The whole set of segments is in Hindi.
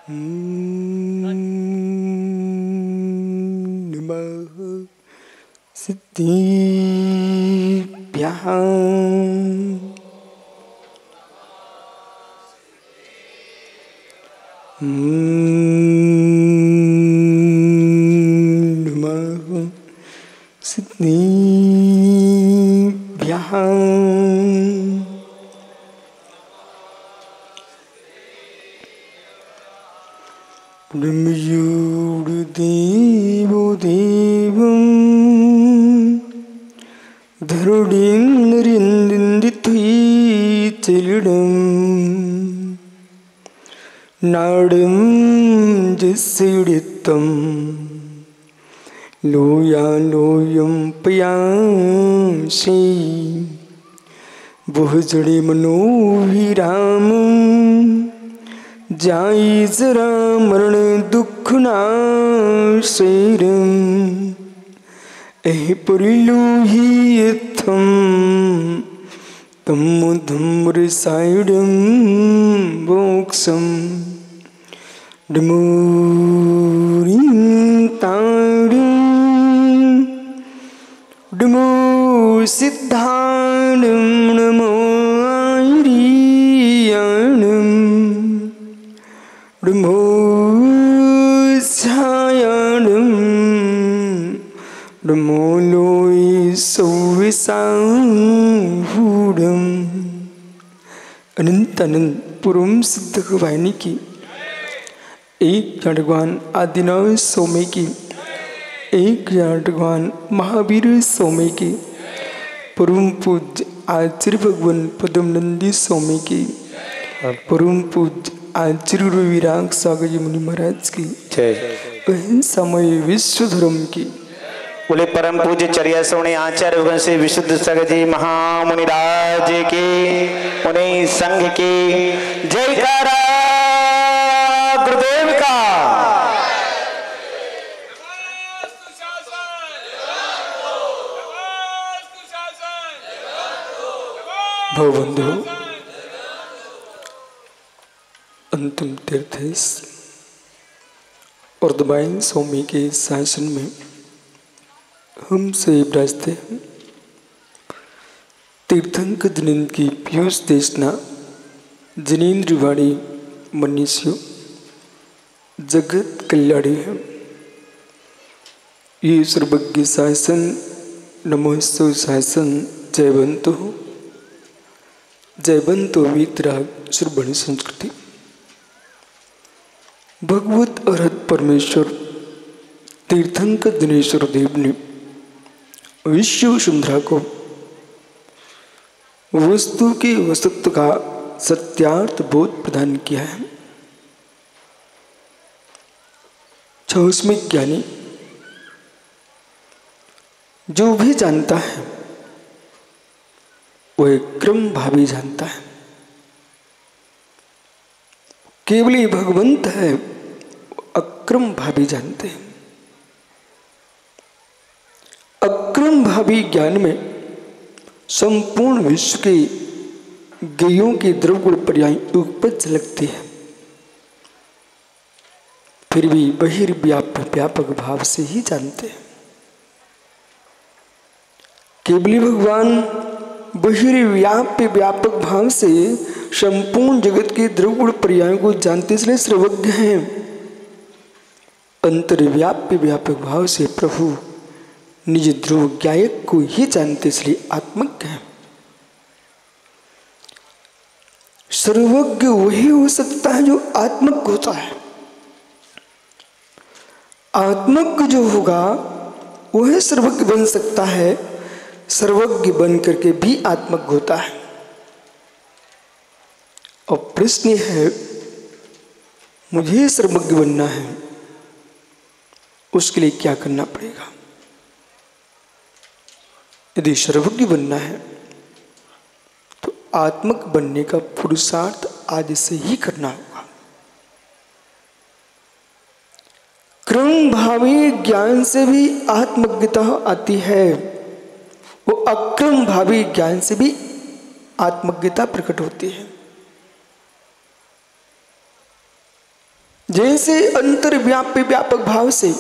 नमः सिद्धिभ्यः नमः सिद्धिभ्यः ब्रह्मयोर्देवो देवं धरुणीन्द्रियन्दित्वैचलिडं नाडं जस्यडित्तं लोयालोयं पयांसि बहुजडे मनोभिरामं जाई जरा मरण दुःखनाशैरं एहि परिलोहियथं तमोधम्मरसायडं मोक्षं डमोरिं ताडं डमो सिद्धाणं नमो आर्याणं डमो छायाणं डमो लोय सौविसाहूढम्। अनंत अनंत पूर्व सिद्ध वाहिनी की एक भगवान आदिनाथ स्वामी की, एक भगवान महावीर स्वामी की, परम पूज्य आचार्य भगवान पद्मनंदी स्वामी की, परम पूज्य आचार्य रविराग सागर जी मुनि महाराज की समय विश्व धर्म की, बोले परम पूज्य चर्या सोने आचार्य भगवान से विशुद्ध सागर जी महामुनि राज की, उन्हें संघ की जयकारा गुरुदेव का। भवबंधु अंतिम तीर्थ और दबाइन स्वामी के शासन में हम से विराजते हैं। तीर्थंकर जिनेन्द्र की पीयूष देशना जिनेन्द्र वाणी मनीषियो जगत कल्याणी है। ये सर्वज्ञ शासन नमोत्सव शासन जयवंतो वीतराग सुरभणी संस्कृति। भगवत अरहत परमेश्वर तीर्थंकर दिनेश्वर देव ने विश्व वसुंधरा को वस्तु के वस्तुत्व का सत्यार्थ बोध प्रदान किया है। उसमें ज्ञानी जो भी जानता है वह क्रम भावी जानता है। केवल ही भगवंत है अक्रम भावी जानते हैं। अक्रम भावी ज्ञान में संपूर्ण विश्व के गेयों के द्रवगुण पर्याय उपज झलकती है, फिर भी बहिर्व्यापक भाव से ही जानते हैं। केवली भगवान बहिर्व्यापक भाव से संपूर्ण जगत के द्रवगुण पर्यायों को जानते इसलिए सर्वज्ञ हैं। अंतर्व्यापक भाव से प्रभु निज ध्रुव ज्ञायक को ही जानते इसलिए आत्मज्ञ है। सर्वज्ञ वही हो सकता है जो आत्मज्ञ होता है। आत्मज्ञ जो होगा वह सर्वज्ञ बन सकता है, सर्वज्ञ बन करके भी आत्मज्ञ होता है। और प्रश्न है मुझे सर्वज्ञ बनना है, उसके लिए क्या करना पड़ेगा? यदि सर्वज्ञ बनना है तो आत्मज्ञ बनने का पुरुषार्थ आज से ही करना होगा। क्रम भावी ज्ञान से भी आत्मज्ञता आती है, वो अक्रम भावी ज्ञान से भी आत्मज्ञता प्रकट होती है। जैसे अंतर्व्यापी व्यापक भाव से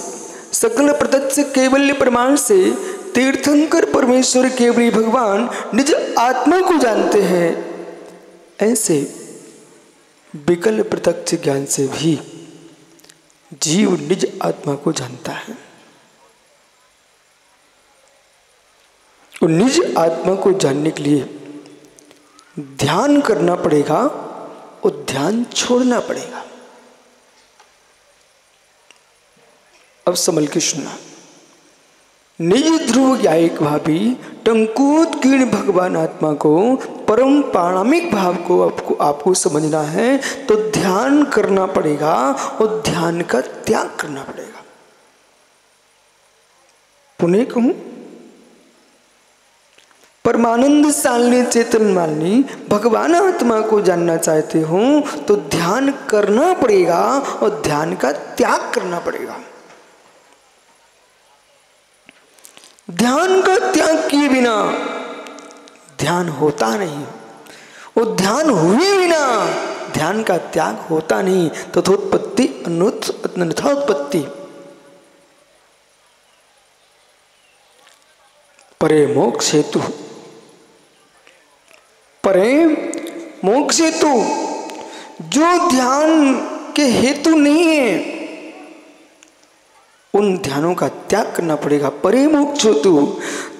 सकल प्रत्यक्ष कैवल्य प्रमाण से तीर्थंकर परमेश्वर केवली भगवान निज आत्मा को जानते हैं, ऐसे विकल प्रत्यक्ष ज्ञान से भी जीव निज आत्मा को जानता है। और निज आत्मा को जानने के लिए ध्यान करना पड़ेगा और ध्यान छोड़ना पड़ेगा। अब संभल के सुनना। निज ध्रुव ज्ञायक भावी टंकोत्कीर्ण भगवान आत्मा को परम पारमिक भाव को आपको समझना है तो ध्यान करना पड़ेगा और ध्यान का त्याग करना पड़ेगा। पुनः कहूं, परमानंद सालनी चेतन मालनी भगवान आत्मा को जानना चाहते हो तो ध्यान करना पड़ेगा और ध्यान का त्याग करना पड़ेगा। ध्यान का त्याग किए बिना ध्यान होता नहीं और ध्यान हुए बिना ध्यान का त्याग होता नहीं। तथोत्पत्ति अन्यथोत्पत्ति। परे मोक्ष हेतु, परे मोक्ष हेतु जो ध्यान के हेतु नहीं है उन ध्यानों का त्याग करना पड़ेगा। परे मोक्ष हेतु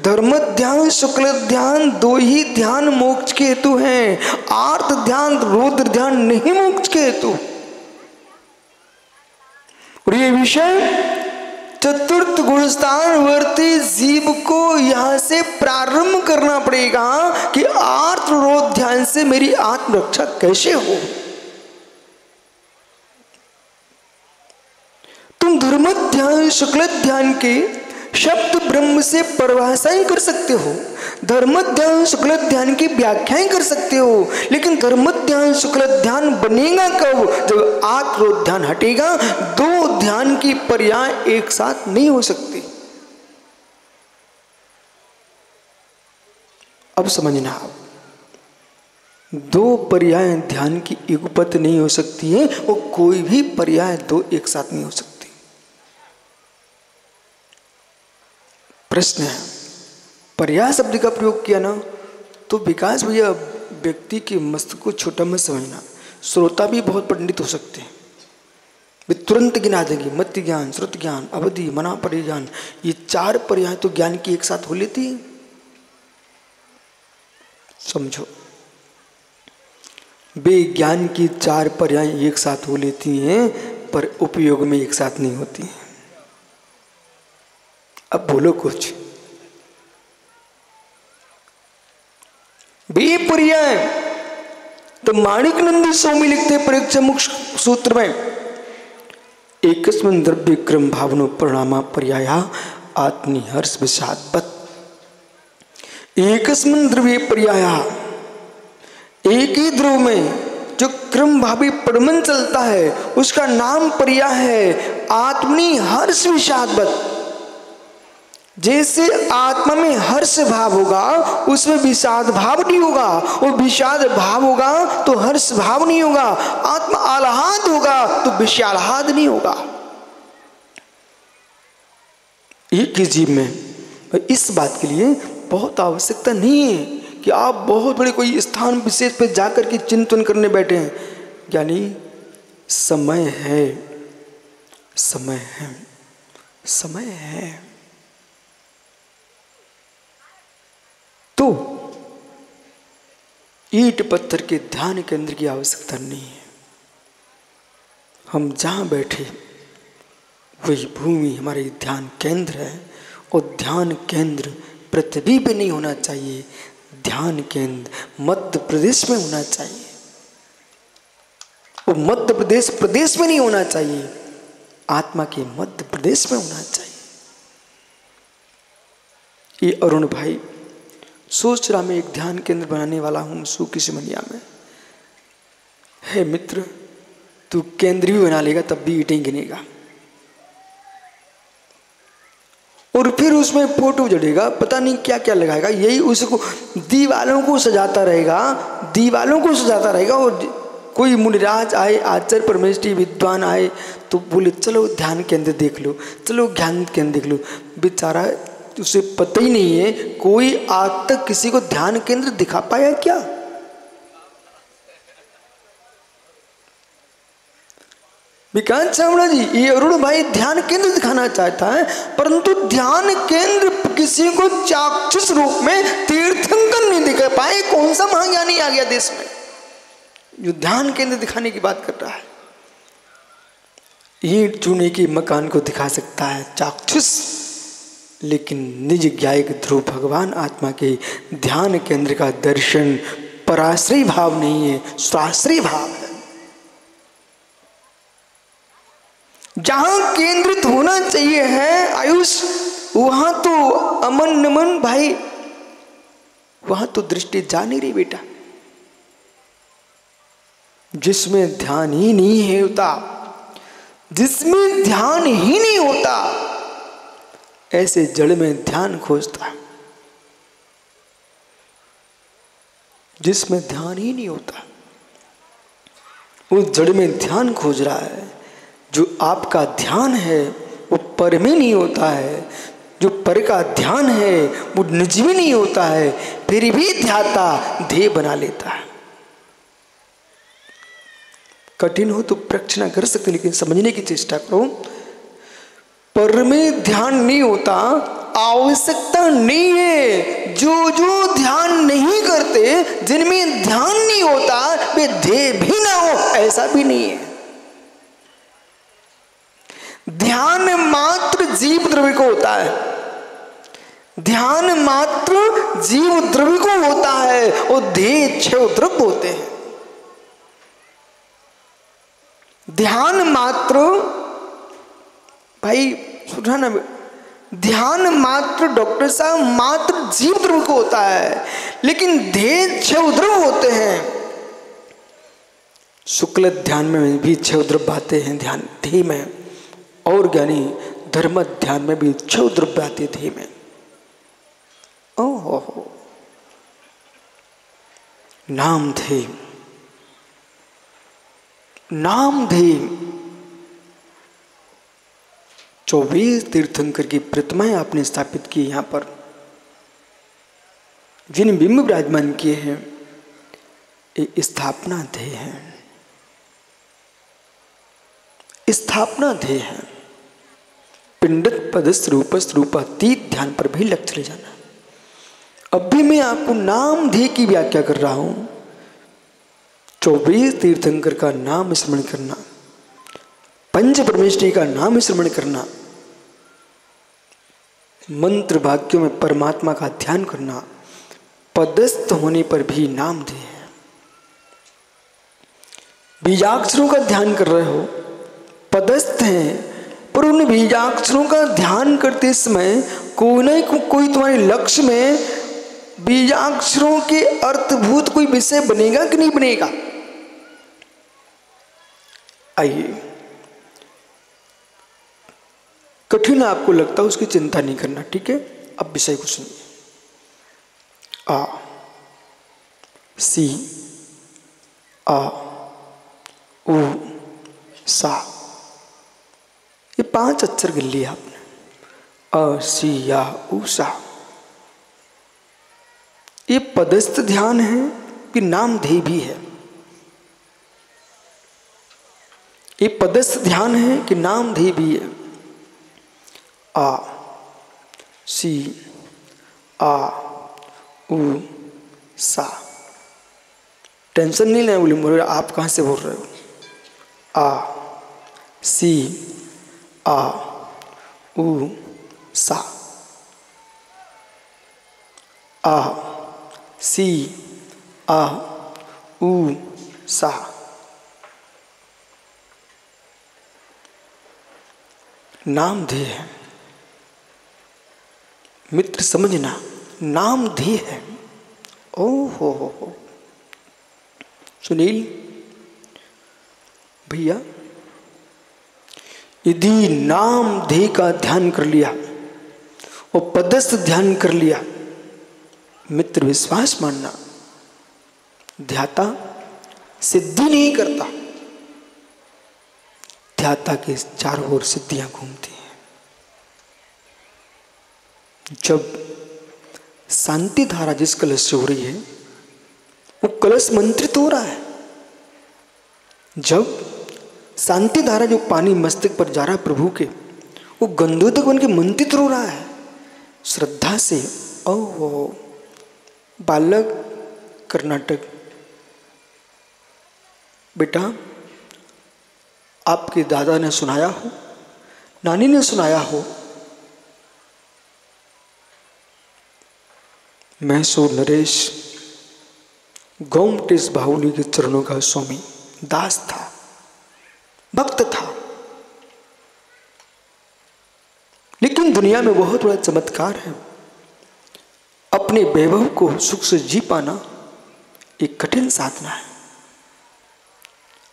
धर्म ध्यान शुक्ल ध्यान दो ही ध्यान मोक्ष के हेतु हैं। आर्त ध्यान रौद्र ध्यान नहीं मोक्ष के हेतु। और ये विषय चतुर्थ गुणस्थान वर्ती जीव को यहां से प्रारंभ करना पड़ेगा कि आर्त रौद्र ध्यान से मेरी आत्मरक्षा कैसे हो। तुम धर्म ध्यान शुक्ल ध्यान के शब्द ब्रह्म से परिभाषाएं कर सकते हो, धर्म ध्यान शुक्ल ध्यान की व्याख्याएं कर सकते हो, लेकिन धर्म ध्यान शुक्ल ध्यान बनेगा कब? जब आत्म ध्यान हटेगा। दो ध्यान की पर्याय एक साथ नहीं हो सकती। अब समझना, आप दो पर्याय ध्यान की युगपत नहीं हो सकती है और कोई भी पर्याय दो एक साथ नहीं हो सकती। प्रश्न है, पर्याय शब्द का प्रयोग किया ना तो विकास भैया व्यक्ति के मस्तिष्क को छोटा मत समझना। श्रोता भी बहुत पंडित हो सकते हैं, वे तुरंत गिना देंगे। मत्य ज्ञान, श्रुत ज्ञान, अवधि, मना परिज्ञान, ये चार पर्याय तो ज्ञान की एक साथ हो लेती है। समझो, वे ज्ञान की चार पर्याय एक साथ हो लेती हैं पर उपयोग में एक साथ नहीं होती हैं। अब बोलो कुछ। बे पर्याय तो माणिक नंदी स्वामी लिखते परीक्षा मुख्य सूत्र में, एकस्मिन् द्रव्य क्रम भावनो परिणामा पर्याया आत्मनि हर्ष विषादवत्। एकस्मिन् द्रव्य पर्याया, एक ही द्रव्य में जो क्रम भावी परिणाम चलता है उसका नाम पर्याय है आत्मनि हर्ष विषादवत्। जैसे आत्मा में हर्ष भाव होगा उसमें विषाद भाव नहीं होगा, और विषाद भाव होगा तो हर्ष भाव नहीं होगा। आत्मा आह्लाद होगा तो विषाद नहीं होगा। एक ही जीव में इस बात के लिए बहुत आवश्यकता नहीं है कि आप बहुत बड़े कोई स्थान विशेष पे जाकर के चिंतन करने बैठे हैं। यानी समय है, समय है, समय है। तो ईंट पत्थर के ध्यान केंद्र की आवश्यकता नहीं है। हम जहाँ बैठे वही भूमि हमारे ध्यान केंद्र है, और ध्यान केंद्र पृथ्वी पे नहीं होना चाहिए, ध्यान केंद्र मध्य प्रदेश में होना चाहिए। वो मध्य प्रदेश प्रदेश में नहीं होना चाहिए, आत्मा के मध्य प्रदेश में होना चाहिए। ये अरुण भाई सोच रहा मैं एक ध्यान केंद्र बनाने वाला हूँ सूखी सिमनिया में। है मित्र, तू केंद्र भी बना लेगा तब भी ईंटें गिनेगा, और फिर उसमें फोटो जड़ेगा, पता नहीं क्या क्या लगाएगा। यही उसको दीवालों को सजाता रहेगा, दीवालों को सजाता रहेगा, और कोई मुनिराज आए, आचार्य परमेष्ठी विद्वान आए तो बोले चलो ध्यान केंद्र देख लो, चलो ज्ञान केंद्र देख लो। बेचारा उसे पता ही नहीं है कोई आज तक किसी को ध्यान केंद्र दिखा पाया क्या? विकास चावड़ा जी, ये अरुण भाई ध्यान केंद्र दिखाना चाहता है, परंतु ध्यान केंद्र किसी को चाक्षुष रूप में तीर्थंकर नहीं दिखा पाए। कौन सा महाज्ञानी आ गया देश में जो ध्यान केंद्र दिखाने की बात कर रहा है? ईंट चूने के मकान को दिखा सकता है चाक्षुष, लेकिन निज ज्ञायक ध्रुव भगवान आत्मा के ध्यान केंद्र का दर्शन पराश्रय भाव नहीं है, स्वाश्रय भाव है। जहां केंद्रित होना चाहिए है आयुष, वहां तो अमन नमन भाई, वहां तो दृष्टि जा नहीं रही बेटा। जिसमें ध्यान ही नहीं है होता, जिसमें ध्यान ही नहीं होता, ऐसे जड़ में ध्यान खोजता। जिसमें ध्यान ही नहीं होता वो जड़ में ध्यान खोज रहा है। जो आपका ध्यान है वो पर में नहीं होता है, जो पर का ध्यान है वो निज में नहीं होता है, फिर भी ध्याता ध्येय बना लेता है। कठिन हो तो प्रश्न ना कर सकते, लेकिन समझने की चेष्टा करो। पर में ध्यान नहीं होता, आवश्यकता नहीं है। जो जो ध्यान नहीं करते, जिनमें ध्यान नहीं होता, वे ध्येय भी ना हो, ऐसा भी नहीं है। ध्यान मात्र जीव द्रव्य को होता है, ध्यान मात्र जीव द्रव्य को होता है, और ध्येय क्षय द्रव्य होते हैं। ध्येय मात्र भाई सुना ना, ध्यान मात्र डॉक्टर साहब मात्र जीव द्रव्य को होता है, लेकिन ध्येय क्षय द्रव्य होते हैं। शुक्ल ध्यान में भी क्षय द्रव्य आते हैं ध्यान ध्येय में, और ज्ञानी धर्म ध्यान में भी क्षय द्रव्य आते ध्येय में। ओहो, नाम ध्येय, नाम ध्येय। 24 तीर्थंकर की प्रतिमाएं आपने स्थापित की यहां पर, जिन बिंब विराजमान किए हैं, ये स्थापना ध्येय है, स्थापना ध्येय है। पिंडत पदस्थ रूपस्थ रूपातीत ध्यान पर भी लक्ष्य ले जाना। अब भी मैं आपको नाम ध्येय की व्याख्या कर रहा हूं। 24 तीर्थंकर का नाम स्मरण करना, पंच परमेष्ठी का नाम स्मरण करना, मंत्र वाक्यों में परमात्मा का ध्यान करना, पदस्थ होने पर भी नाम ध्येय है। बीजाक्षरों का ध्यान कर रहे हो, पदस्थ हैं, पर उन बीजाक्षरों का ध्यान करते समय कोई ना कोई तुम्हारे लक्ष्य में बीजाक्षरों के अर्थभूत कोई विषय बनेगा कि नहीं बनेगा? आइए, कठिन आपको लगता है उसकी चिंता नहीं करना, ठीक है? अब विषय को सुनिए। आ सी आ उ सा, ये 5 अक्षर गिन लिए आपने। अ सी या उ सा, ये पदस्थ ध्यान है कि नाम ध्येय भी है? ये पदस्थ ध्यान है कि नाम ध्येय भी है? आ सी आ उ सा, टेंशन नहीं लेना। बोले मोरे आप कहाँ से बोल रहे हो? आ सी आ उ सा, आ सी आ उ सा। नाम ध्येय है मित्र, समझना, नाम ध्येय है। ओ हो सुनील भैया, यदि नाम ध्येय का ध्यान कर लिया और पदस्थ ध्यान कर लिया, मित्र विश्वास मानना, ध्याता सिद्धि नहीं करता, ध्याता के चारों ओर सिद्धियां घूमती हैं। जब शांति धारा जिस कलश से हो रही है वो कलश मंत्रित हो रहा है। जब शांति धारा जो पानी मस्तक पर जा रहा है प्रभु के, वो गंधोदक बन के मंत्रित हो रहा है श्रद्धा से। ओहो बालक कर्नाटक, बेटा आपके दादा ने सुनाया हो, नानी ने सुनाया हो, मैसूर नरेश गोमटेश बाहुली के चरणों का स्वामी दास था, भक्त था। लेकिन दुनिया में बहुत बड़ा चमत्कार है, अपने वैभव को सुख से जी पाना एक कठिन साधना है।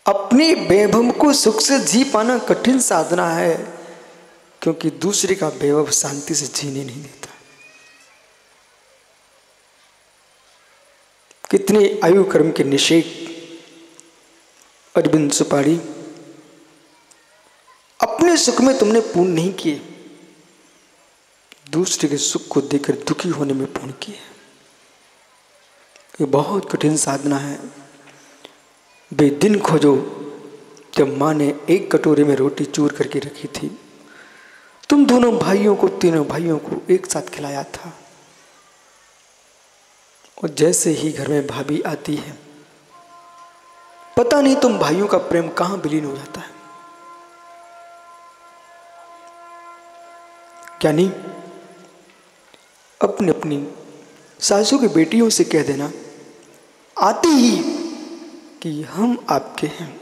अपने वैभव को सुख से जी पाना कठिन साधना है, क्योंकि दूसरे का वैभव शांति से जीने नहीं देता। कितने आयु कर्म के निषेध अरविंद सुपारी, अपने सुख में तुमने पूर्ण नहीं किए, दूसरे के सुख को देखकर दुखी होने में पूर्ण किए। ये बहुत कठिन साधना है। वे दिन खोजो जब माँ ने एक कटोरे में रोटी चूर करके रखी थी, तुम दोनों भाइयों को, तीनों भाइयों को एक साथ खिलाया था। और जैसे ही घर में भाभी आती है, पता नहीं तुम भाइयों का प्रेम कहां विलीन हो जाता है। क्या नहीं, अपनी अपनी सासू की बेटियों से कह देना आती ही कि हम आपके हैं,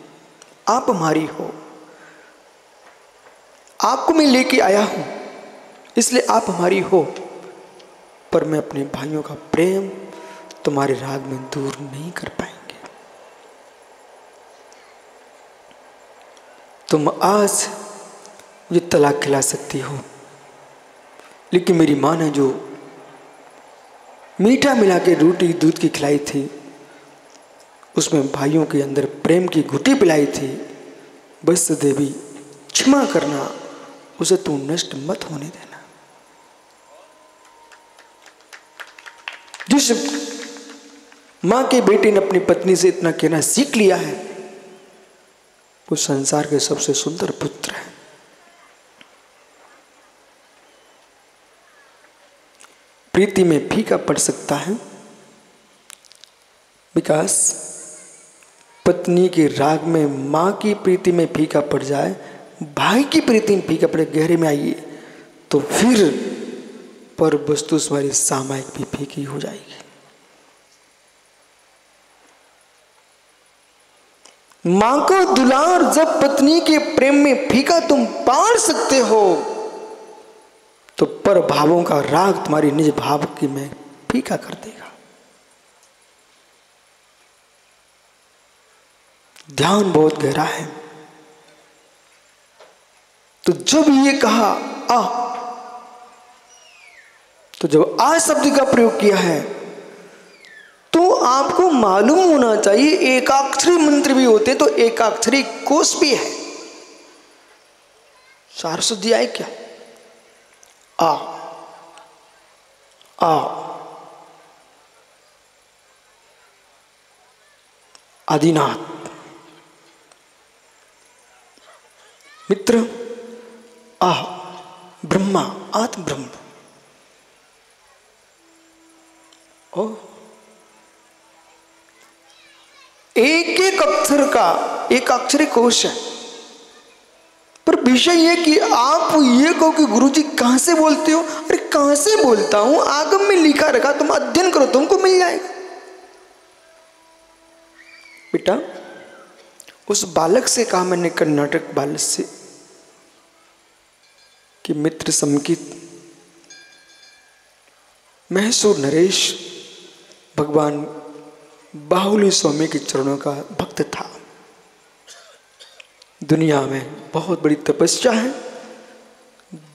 आप हमारी हो, आपको मैं लेके आया हूं इसलिए आप हमारी हो, पर मैं अपने भाइयों का प्रेम तुम्हारे राग में दूर नहीं कर पाएंगे। तुम आज मुझे तलाक खिला सकती हो, लेकिन मेरी माँ ने जो मीठा मिला के रोटी दूध की खिलाई थी, उसमें भाइयों के अंदर प्रेम की घुटी पिलाई थी। बस देवी क्षमा करना, उसे तू नष्ट मत होने देना। जिस माँ के बेटे ने अपनी पत्नी से इतना कहना सीख लिया है, वो संसार के सबसे सुंदर पुत्र है। प्रीति में फीका पड़ सकता है, विकास पत्नी के राग में माँ की प्रीति में फीका पड़ जाए, भाई की प्रीति में फीका पड़े, गहरे में आइए, तो फिर पर वस्तु हमारी सामायिक भी फीकी हो जाएगी। मां का दुलार जब पत्नी के प्रेम में फीका तुम पार सकते हो, तो पर भावों का राग तुम्हारी निज भाव की में फीका कर देगा। ध्यान बहुत गहरा है। तो जब ये कहा आ, तो जब आ शब्द का प्रयोग किया है, तो आपको मालूम होना चाहिए एकाक्षरी मंत्र भी होते तो एकाक्षरी कोश भी है। सारस्वती आए क्या? आ आ आदिनाथ मित्र, आ ब्रह्मा, आत्म ब्रह्म। ओ एक एक अक्षर का एक अक्षरी कोश है। पर विषय यह कि आप ये कहो कि गुरुजी कहां से बोलते हो? अरे कहां से बोलता हूं, आगम में लिखा रखा, तुम अध्ययन करो, तुमको मिल जाएगा। बेटा उस बालक से कहा मैंने, कर्नाटक बालक से, कि मित्र समकित मैसूर नरेश भगवान बाहुली स्वामी के चरणों का भक्त था। दुनिया में बहुत बड़ी तपस्या है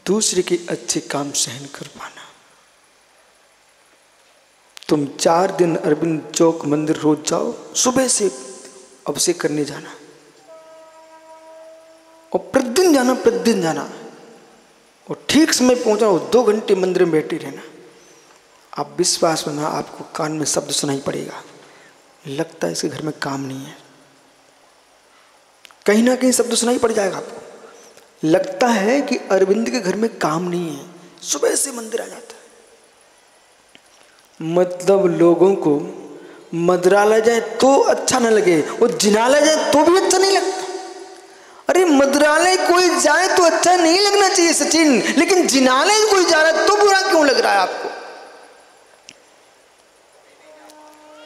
दूसरे के अच्छे काम सहन कर पाना। तुम 4 दिन अरविंद चौक मंदिर रोज जाओ, सुबह से अभिषेक करने जाना और प्रतिदिन जाना और ठीक समय पहुंचना और 2 घंटे मंदिर में बैठे रहना। आप विश्वास में ना, आपको कान में शब्द सुनाई पड़ेगा, लगता है इसके घर में काम नहीं है। कहीं ना कहीं शब्द सुनाई पड़ जाएगा आपको, लगता है कि अरविंद के घर में काम नहीं है, सुबह से मंदिर आ जाता है। मतलब लोगों को मदराला जाए तो अच्छा ना लगे, वो जिनाला जाए तो भी अच्छा नहीं लगता। अरे मदरालय कोई जाए तो अच्छा नहीं लगना चाहिए सचिन, लेकिन जिनालय कोई जा रहा है तो बुरा क्यों लग रहा है आपको?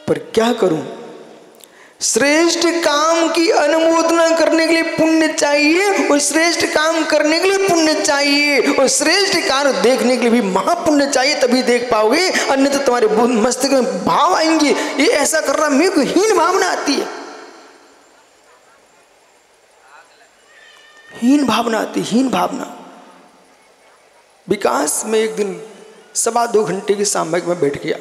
पर क्या करूं, श्रेष्ठ काम की अनुमोदना करने के लिए पुण्य चाहिए और श्रेष्ठ काम करने के लिए पुण्य चाहिए और श्रेष्ठ कार्य देखने के लिए भी महापुण्य चाहिए, तभी देख पाओगे, अन्यथा तुम्हारे मस्तिष्क में भाव आएंगे, ये ऐसा कर रहा, मेरे को हीन भावना आती है, हीन भावना आती, हीन भावना। विकास में एक दिन 2.25 घंटे की सामयिक में बैठ गया।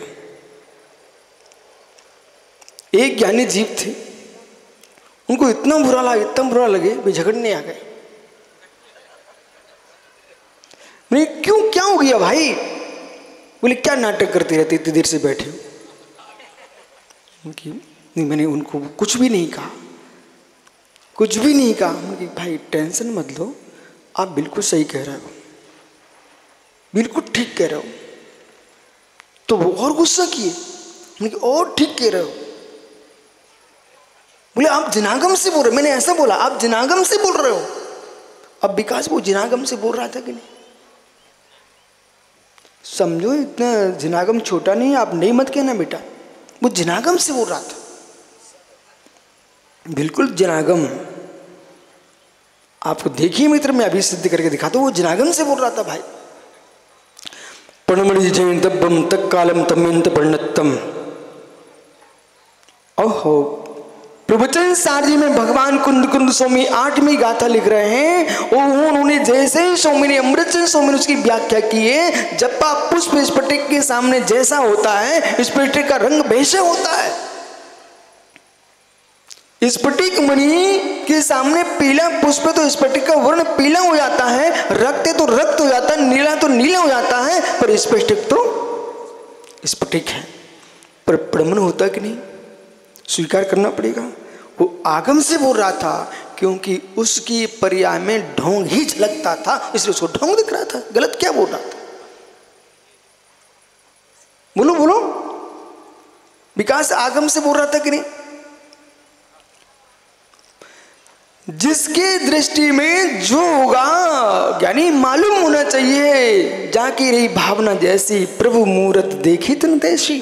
एक ज्ञानी जीव थे, उनको इतना बुरा लगे वे झगड़ने आ गए। मैंने क्यों, क्या हो गया भाई? बोले क्या नाटक करते रहते, इतनी देर से बैठे हो? मैंने उनको कुछ भी नहीं कहा, कुछ भी नहीं कहा। भाई टेंशन मत लो, आप बिल्कुल सही कह रहे हो, बिल्कुल ठीक कह रहे हो। तो वो और गुस्सा किए, और ठीक कह रहे हो। बोले आप जिनागम से बोल रहे हो। मैंने ऐसा बोला, आप जिनागम से बोल रहे हो। अब विकास वो जिनागम से बोल रहा था कि नहीं, समझो इतना जिनागम छोटा नहीं है, आप नहीं मत कहना बेटा, वो जिनागम से बोल रहा था, बिल्कुल जिनागम। आपको देखिए मित्र, मैं अभी सिद्ध करके दिखाता हूं, वो जिनागम से बोल रहा था भाई। पणमणि जैन तब्बम तक कालम तमेंत पर्णत्तम। ओहो, प्रवचन सारजी में भगवान कुंद स्वामी 8वीं गाथा लिख रहे हैं और उन्होंने जैसे ही स्वामी ने अमृतचंद स्वामी ने उसकी व्याख्या की है, जपा पुष्प स्फटिक के सामने जैसा होता है, स्फटिक का रंग वैसा होता है। स्फटिक मणि के सामने पीला पुष्प है तो स्फटिक का वर्ण पीला हो जाता है, रक्त है तो रक्त हो जाता है, नीला तो नीला हो जाता है, पर स्फटिक तो स्फटिक है। पर प्रमाण होता कि नहीं, स्वीकार करना पड़ेगा। वो आगम से बोल रहा था क्योंकि उसकी पर्याय में ढोंग ही झलकता था, इसलिए उसको ढोंग दिख रहा था। गलत क्या बोल रहा था? बोलो बोलो, विकास आगम से बोल रहा था कि नहीं? जिसके दृष्टि में जो होगा यानी मालूम होना चाहिए, जाकी रही भावना जैसी प्रभु मूरत देखी तन तैसी।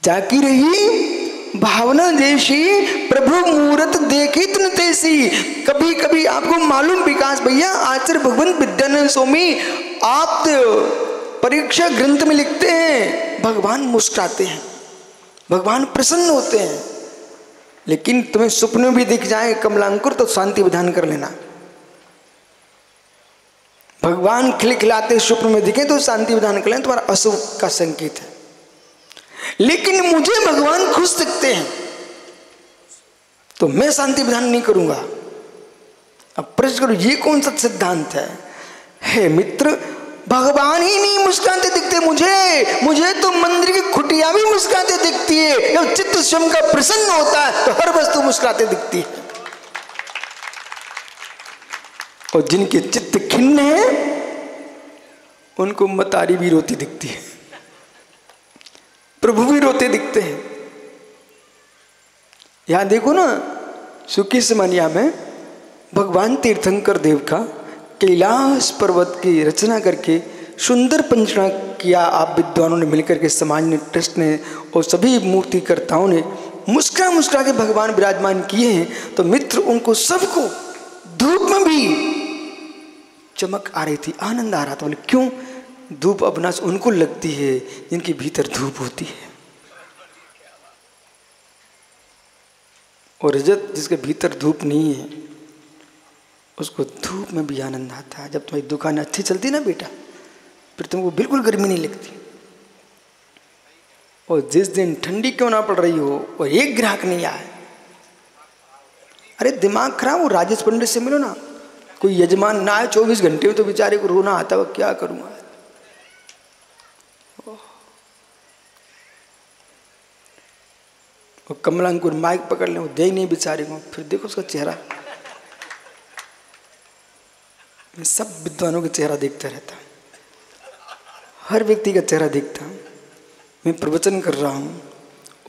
जाकी रही भावना जैसी प्रभु मूरत देखी तन तैसी। कभी कभी आपको मालूम विकास भैया, आचार्य भगवंत विद्यानंद स्वामी आप परीक्षा ग्रंथ में लिखते हैं, भगवान मुस्कुराते हैं, भगवान प्रसन्न होते हैं। लेकिन तुम्हें स्वप्न भी दिख जाए कमलांकुर तो शांति विधान कर लेना। भगवान खिलखिलाते स्वप्न में दिखे तो शांति विधान कर लेना, तुम्हारा अशुभ का संकेत है। लेकिन मुझे भगवान खुश दिखते हैं तो मैं शांति विधान नहीं करूंगा। अब प्रश्न करो, ये कौन सा सिद्धांत है? हे मित्र, भगवान ही नहीं मुस्कुराते दिखते मुझे तो मंदिर की खुटिया भी मुस्कुराते दिखती है। जब चित्त स्वयं का प्रसन्न होता है तो हर वस्तु मुस्कुराते दिखती है। और जिनके चित्त खिन्न है उनको मतारी भी रोती दिखती है, प्रभु भी रोते दिखते हैं। यहां देखो ना, सुकी समनिया में भगवान तीर्थंकर देव का कैलाश पर्वत की रचना करके सुंदर पंचना किया। आप विद्वानों ने मिलकर के, समाज ने, ट्रस्ट ने और सभी मूर्तिकर्ताओं ने मुस्कुरा मुस्कुरा के भगवान विराजमान किए हैं। तो मित्र, उनको सबको धूप में भी चमक आ रही थी, आनंद आ रहा था। बोले क्यों? धूप अविनाश उनको लगती है जिनके भीतर धूप होती है, और रजत जिसके भीतर धूप नहीं है उसको धूप में भी आनंद आता है। जब तुम्हारी दुकान अच्छी चलती ना बेटा, फिर तुमको बिल्कुल गर्मी नहीं लगती। और जिस दिन ठंडी क्यों ना पड़ रही हो और एक ग्राहक नहीं आए, अरे दिमाग खराब, वो राजेश पंडित से मिलो ना, कोई यजमान ना आए 24 घंटे में तो बेचारे को रोना आता है, क्या करूँगा। और कमलांकुर माइक पकड़ लें, वो दे ही नहीं बेचारे को, फिर देखो उसका चेहरा। मैं सब विद्वानों का चेहरा देखता रहता, हर व्यक्ति का चेहरा देखता। मैं प्रवचन कर रहा हूँ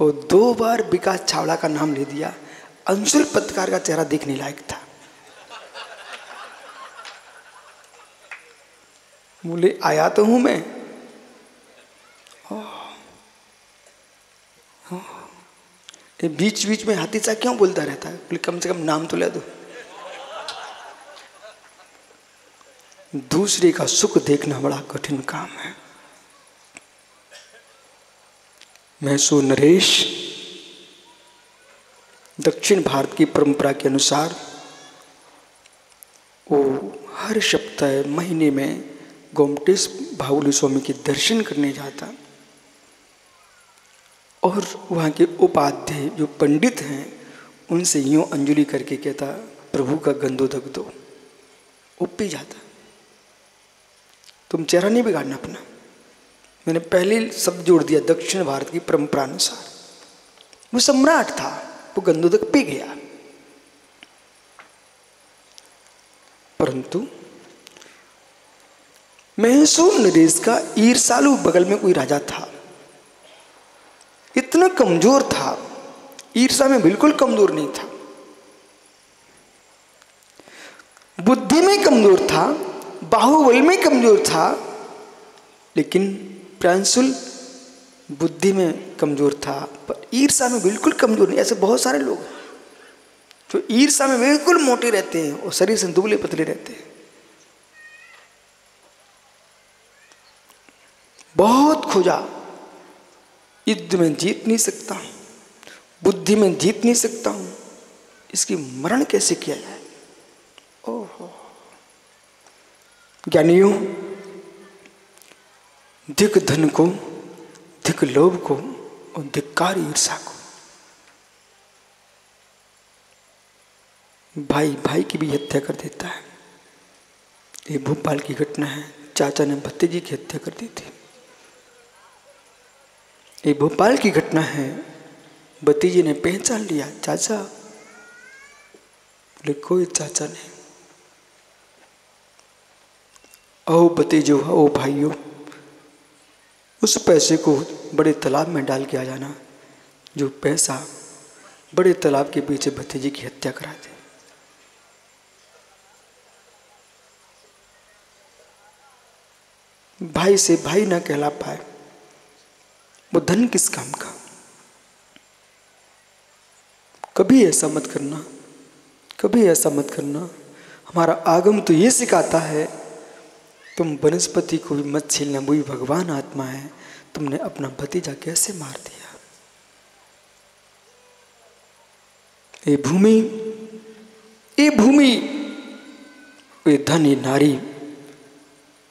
और 2 बार विकास छावड़ा का नाम ले दिया, अंशुल पत्रकार का चेहरा देखने लायक था। बोले आया तो हूं मैं, ये बीच बीच में हाथी सा क्यों बोलता रहता है, बोले कम से कम नाम तो ले दो। दूसरे का सुख देखना बड़ा कठिन काम है। महसू नरेश दक्षिण भारत की परंपरा के अनुसार वो हर सप्ताह महीने में गोमटेश बाहुली स्वामी के दर्शन करने जाता और वहाँ के उपाध्याय जो पंडित हैं उनसे यूँ अंजलि करके कहता, प्रभु का गंधोदक दो, वो पी जाता। तुम चेहरा नहीं बिगाड़ना अपना। मैंने पहले शब्द जोड़ दिया, दक्षिण भारत की परंपरा अनुसार वो सम्राट था, वो गंधोदक पी गया। परंतु महसूर नरेश का ईर्षालु बगल में कोई राजा था, इतना कमजोर था, ईर्षा में बिल्कुल कमजोर नहीं था, बुद्धि में कमजोर था, बाहुबल में कमजोर था, लेकिन प्रांशुल बुद्धि में कमजोर था पर ईर्षा में बिल्कुल कमजोर नहीं। ऐसे बहुत सारे लोग हैं जो ईर्षा में बिल्कुल मोटे रहते हैं और शरीर से दुबले पतले रहते हैं। बहुत खोजा, युद्ध में जीत नहीं सकता हूं, बुद्धि में जीत नहीं सकता हूं, इसकी मरण कैसे किया जाए। ओहो ज्ञानियों, धिक धन को, धिक लोभ को और धिक्कार ईर्षा को। भाई भाई की भी हत्या कर देता है। ये भोपाल की घटना है, चाचा ने भतीजी की हत्या कर दी थी। ये भोपाल की घटना है, भतीजी ने पहचान लिया चाचा, बोले कोई चाचा नहीं। ओ भतीजो, ओ भाइयों, उस पैसे को बड़े तालाब में डाल के आ जाना जो पैसा बड़े तालाब के पीछे भतीजे की हत्या करा दे। भाई से भाई ना कहला पाए, वो धन किस काम का। कभी ऐसा मत करना, कभी ऐसा मत करना। हमारा आगम तो ये सिखाता है, तुम वनस्पति को भी मत छीलना, वो भी भगवान आत्मा है। तुमने अपना भतीजा कैसे मार दिया। ये भूमि, ये भूमि, ये धन, ये नारी,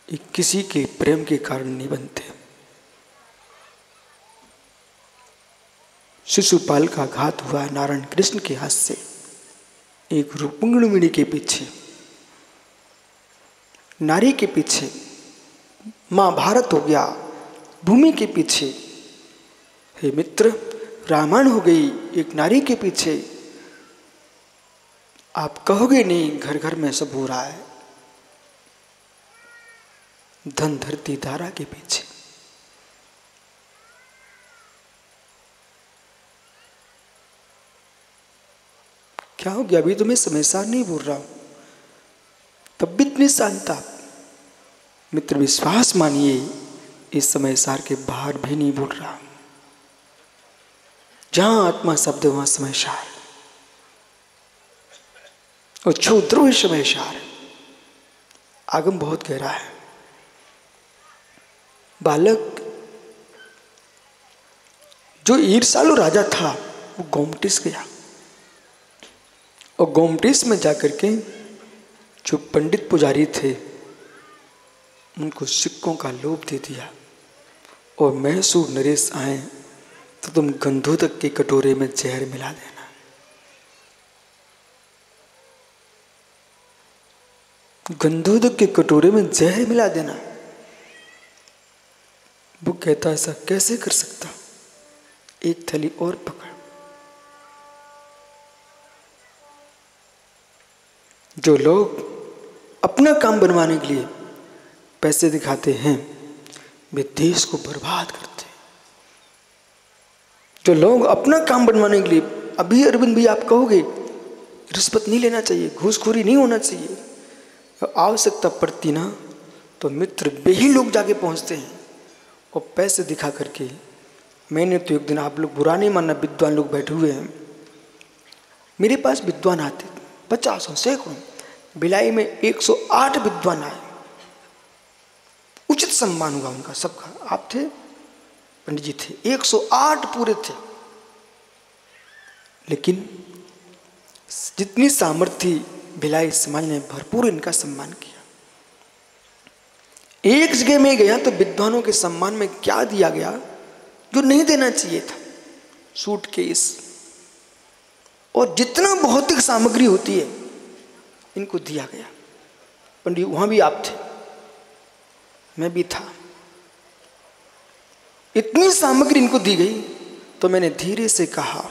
ये किसी के प्रेम के कारण नहीं बनते। शिशुपाल का घात हुआ नारायण कृष्ण के हाथ से, एक रुक्मिणी के पीछे, नारी के पीछे। महाभारत हो गया भूमि के पीछे। हे मित्र, रामायण हो गई एक नारी के पीछे। आप कहोगे नहीं घर घर में सब हो रहा है, धन धरती धारा के पीछे। क्या हो गया? अभी तो मैं समयसार नहीं बोल रहा हूं, तब भी इतनी शांता। मित्र विश्वास मानिए, इस समयसार के बाहर भी नहीं बोल रहा। जहां आत्मा शब्द वहां समयसार, और क्षुद्र समयसार। आगम बहुत गहरा है। बालक जो ईर्षालु राजा था वो गोमटिस गया, और गोमटिस में जाकर के जो पंडित पुजारी थे उनको सिक्कों का लोभ दे दिया, और महसूर नरेश आए तो तुम गंधोदक के कटोरे में जहर मिला देना। गंधोदक के कटोरे में जहर मिला देना। वो कहता ऐसा कैसे कर सकता, एक थैली और पकड़। जो लोग अपना काम बनवाने के लिए पैसे दिखाते हैं वे देश को बर्बाद करते हैं। जो लोग अपना काम बनवाने के लिए, अभी अरविंद भी आप कहोगे रिश्वत नहीं लेना चाहिए, घूसखोरी नहीं होना चाहिए, आवश्यकता पड़ती ना तो मित्र वे ही लोग जाके पहुंचते हैं और पैसे दिखा करके। मैंने तो एक दिन, आप लोग बुरा नहीं मानना, विद्वान लोग बैठे हुए हैं, मेरे पास विद्वान आते 50 सैकड़ों, भिलाई में 108 विद्वान आए, उचित सम्मान हुआ उनका सबका। आप थे, पंडित जी थे, 108 पूरे थे। लेकिन जितनी सामर्थ्य भिलाई समाज ने भरपूर इनका सम्मान किया। एक जगह में गया तो विद्वानों के सम्मान में क्या दिया गया जो नहीं देना चाहिए था, सूटकेस और जितना भौतिक सामग्री होती है इनको दिया गया। पंडित वहां भी आप थे, मैं भी था। इतनी सामग्री इनको दी गई तो मैंने धीरे से कहा,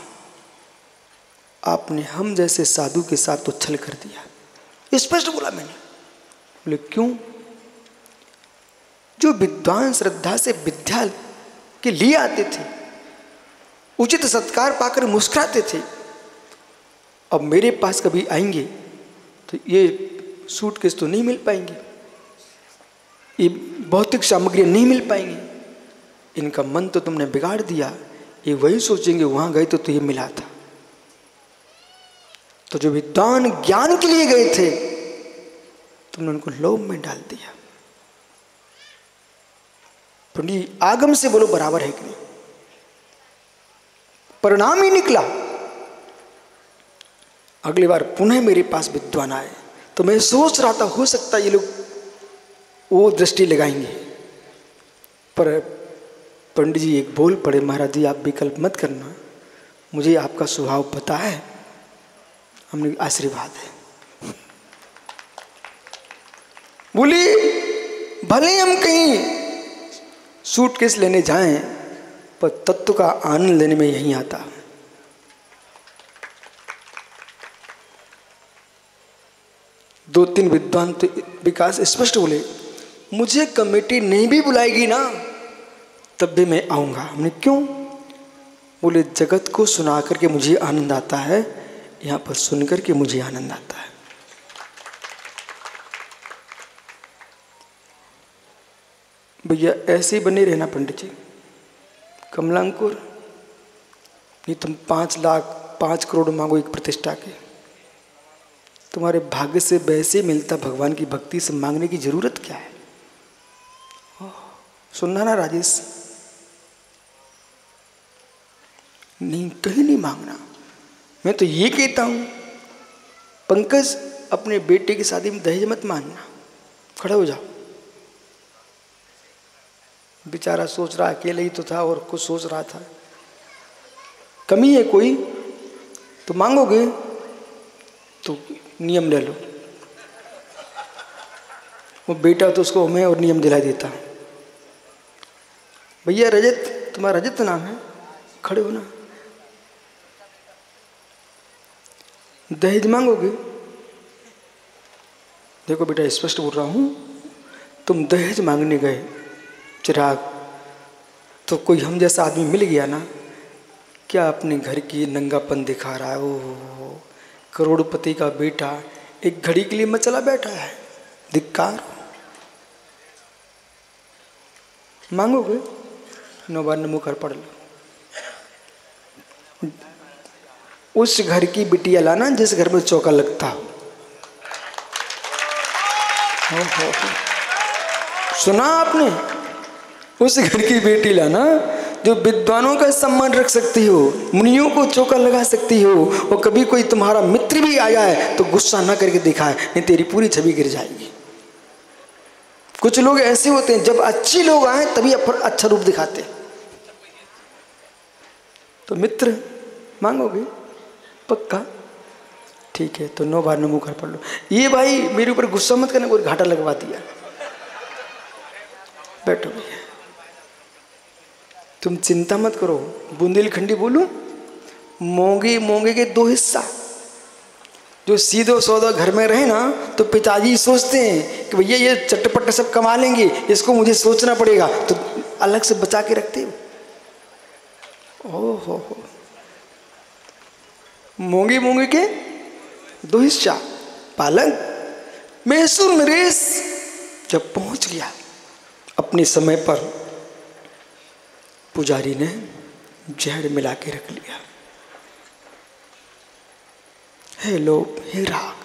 आपने हम जैसे साधु के साथ तो छल कर दिया। स्पष्ट बोला मैंने। बोले क्यों? जो विद्वान श्रद्धा से विद्या के लिए आते थे, उचित सत्कार पाकर मुस्कुराते थे, अब मेरे पास कभी आएंगे तो ये सूटकेस तो नहीं मिल पाएंगे, ये भौतिक सामग्री नहीं मिल पाएंगी, इनका मन तो तुमने बिगाड़ दिया। ये वही सोचेंगे वहां गए तो ये मिला था। तो जो विद्वान ज्ञान के लिए गए थे तुमने उनको लोभ में डाल दिया। पंडित आगम से बोलो बराबर है कि नहीं? परिणाम ही निकला। अगली बार पुनः मेरे पास विद्वान आए तो मैं सोच रहा था हो सकता ये लोग वो दृष्टि लगाएंगे, पर पंडित जी एक बोल पड़े, महाराज जी आप विकल्प मत करना, मुझे आपका स्वभाव पता है, हमने आशीर्वाद है। बोली भले हम कहीं सूटकेस लेने जाएं पर तत्व का आनंद लेने में यहीं आता। दो तीन विद्वान तो विकास स्पष्ट बोले, मुझे कमेटी नहीं भी बुलाएगी ना तब भी मैं आऊंगा। हमने क्यों? बोले जगत को सुना करके मुझे आनंद आता है, यहां पर सुनकर के मुझे आनंद आता है। भैया ऐसे ही बने रहना पंडित जी। कमलांकुर नहीं, तुम 5 लाख 5 करोड़ मांगो एक प्रतिष्ठा के, तुम्हारे भाग्य से वैसे मिलता, भगवान की भक्ति से मांगने की जरूरत क्या है? सुनना ना राजेश, नहीं कहीं नहीं मांगना। मैं तो ये कहता हूं पंकज अपने बेटे की शादी में दहेज मत मांगना, खड़े हो जाओ। बेचारा सोच रहा अकेले ही तो था और कुछ सोच रहा था, कमी है कोई तो मांगोगे तो नियम ले लो। वो बेटा तो उसको मैं और नियम दिला देता। भैया रजत, तुम्हारा रजत नाम है, खड़े हो ना। दहेज मांगोगे? देखो बेटा स्पष्ट बोल रहा हूं, तुम दहेज मांगने गए चिराग, तो कोई हम जैसा आदमी मिल गया ना, क्या अपने घर की नंगापन दिखा रहा है। ओ करोड़पति का बेटा एक घड़ी के लिए मचला बैठा है, धिक्कार। मांगोगे? 9 बार नमो कर पढ़ लो। उस घर की बिटिया लाना जिस घर में चौका लगता हो। सुना आपने? उस घर की बेटी लाना जो विद्वानों का सम्मान रख सकती हो, मुनियों को चौका लगा सकती हो, और कभी कोई तुम्हारा मित्र भी आ जाए तो गुस्सा ना करके दिखाए, नहीं तेरी पूरी छवि गिर जाएगी। कुछ लोग ऐसे होते हैं जब अच्छे लोग आए तभी अच्छा रूप दिखाते। तो मित्र मांगोगे? पक्का? ठीक है, तो 9 बार नमो कर पढ़ लो। ये भाई मेरे ऊपर गुस्सा मत करना, कोई घाटा लगवा दिया। बैठो भैया, तुम चिंता मत करो। बुंदेलखंडी बोलूं, मोंगे मोंगे के 2 हिस्सा। जो सीधो सौदा घर में रहे ना, तो पिताजी सोचते हैं कि भैया ये चटपट सब कमा लेंगे, इसको मुझे सोचना पड़ेगा, तो अलग से बचा के रखते हो। ओहो, मोंगे मोंगे के 2 हिस्सा। पालक मैसूर नरेश जब पहुंच गया अपने समय पर, पुजारी ने जहर मिला के रख लिया। हे लोभ, हे राग।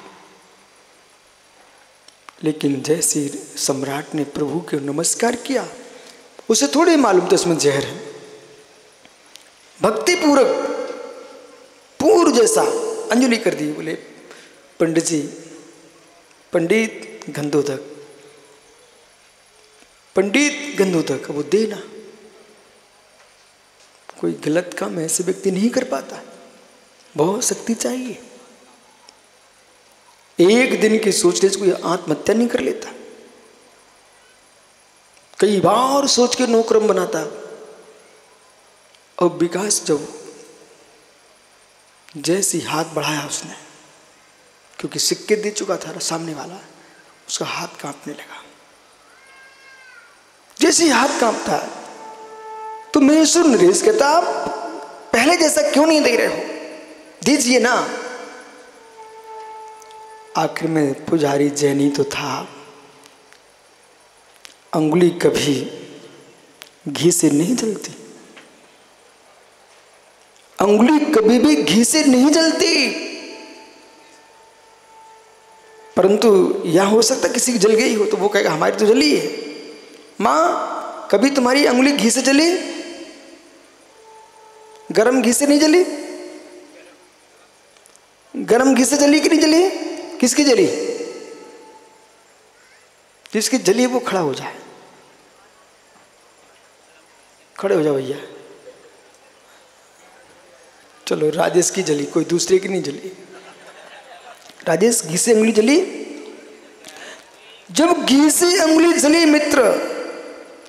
लेकिन जैसे सम्राट ने प्रभु के नमस्कार किया, उसे थोड़ी मालूम था इसमें जहर है। भक्ति पूर्वक पूर्व जैसा अंजलि कर दी। बोले पंडित जी, पंडित गंधोदक, पंडित गंधोदक, वो देना। कोई गलत काम ऐसे व्यक्ति नहीं कर पाता, बहुत शक्ति चाहिए। एक दिन की सोचने से कोई आत्महत्या नहीं कर लेता, कई बार सोच के नौक्रम बनाता। और विकास जब जैसी हाथ बढ़ाया उसने, क्योंकि सिक्के दे चुका था सामने वाला, उसका हाथ कांपने लगा। जैसे हाथ कांपता, तो मैसूर नरेश कहता, आप पहले जैसा क्यों नहीं दे रहे हो, दीजिए ना। आखिर में पुजारी जैनी तो था, अंगुली कभी घी से नहीं जलती, अंगुली कभी भी घी से नहीं जलती। परंतु यह हो सकता किसी की जल गई हो तो वो कहेगा हमारी तो जली है। माँ, कभी तुम्हारी अंगुली घी से जली? गरम घी से नहीं जली? गरम घी से जली कि नहीं जली? किसकी जली? जिसकी जली वो खड़ा हो जाए। खड़े हो जाओ भैया। चलो, राजेश की जली, कोई दूसरे की नहीं जली। राजेश, घी से अंगुली जली? जब घी से अंगुली जली मित्र,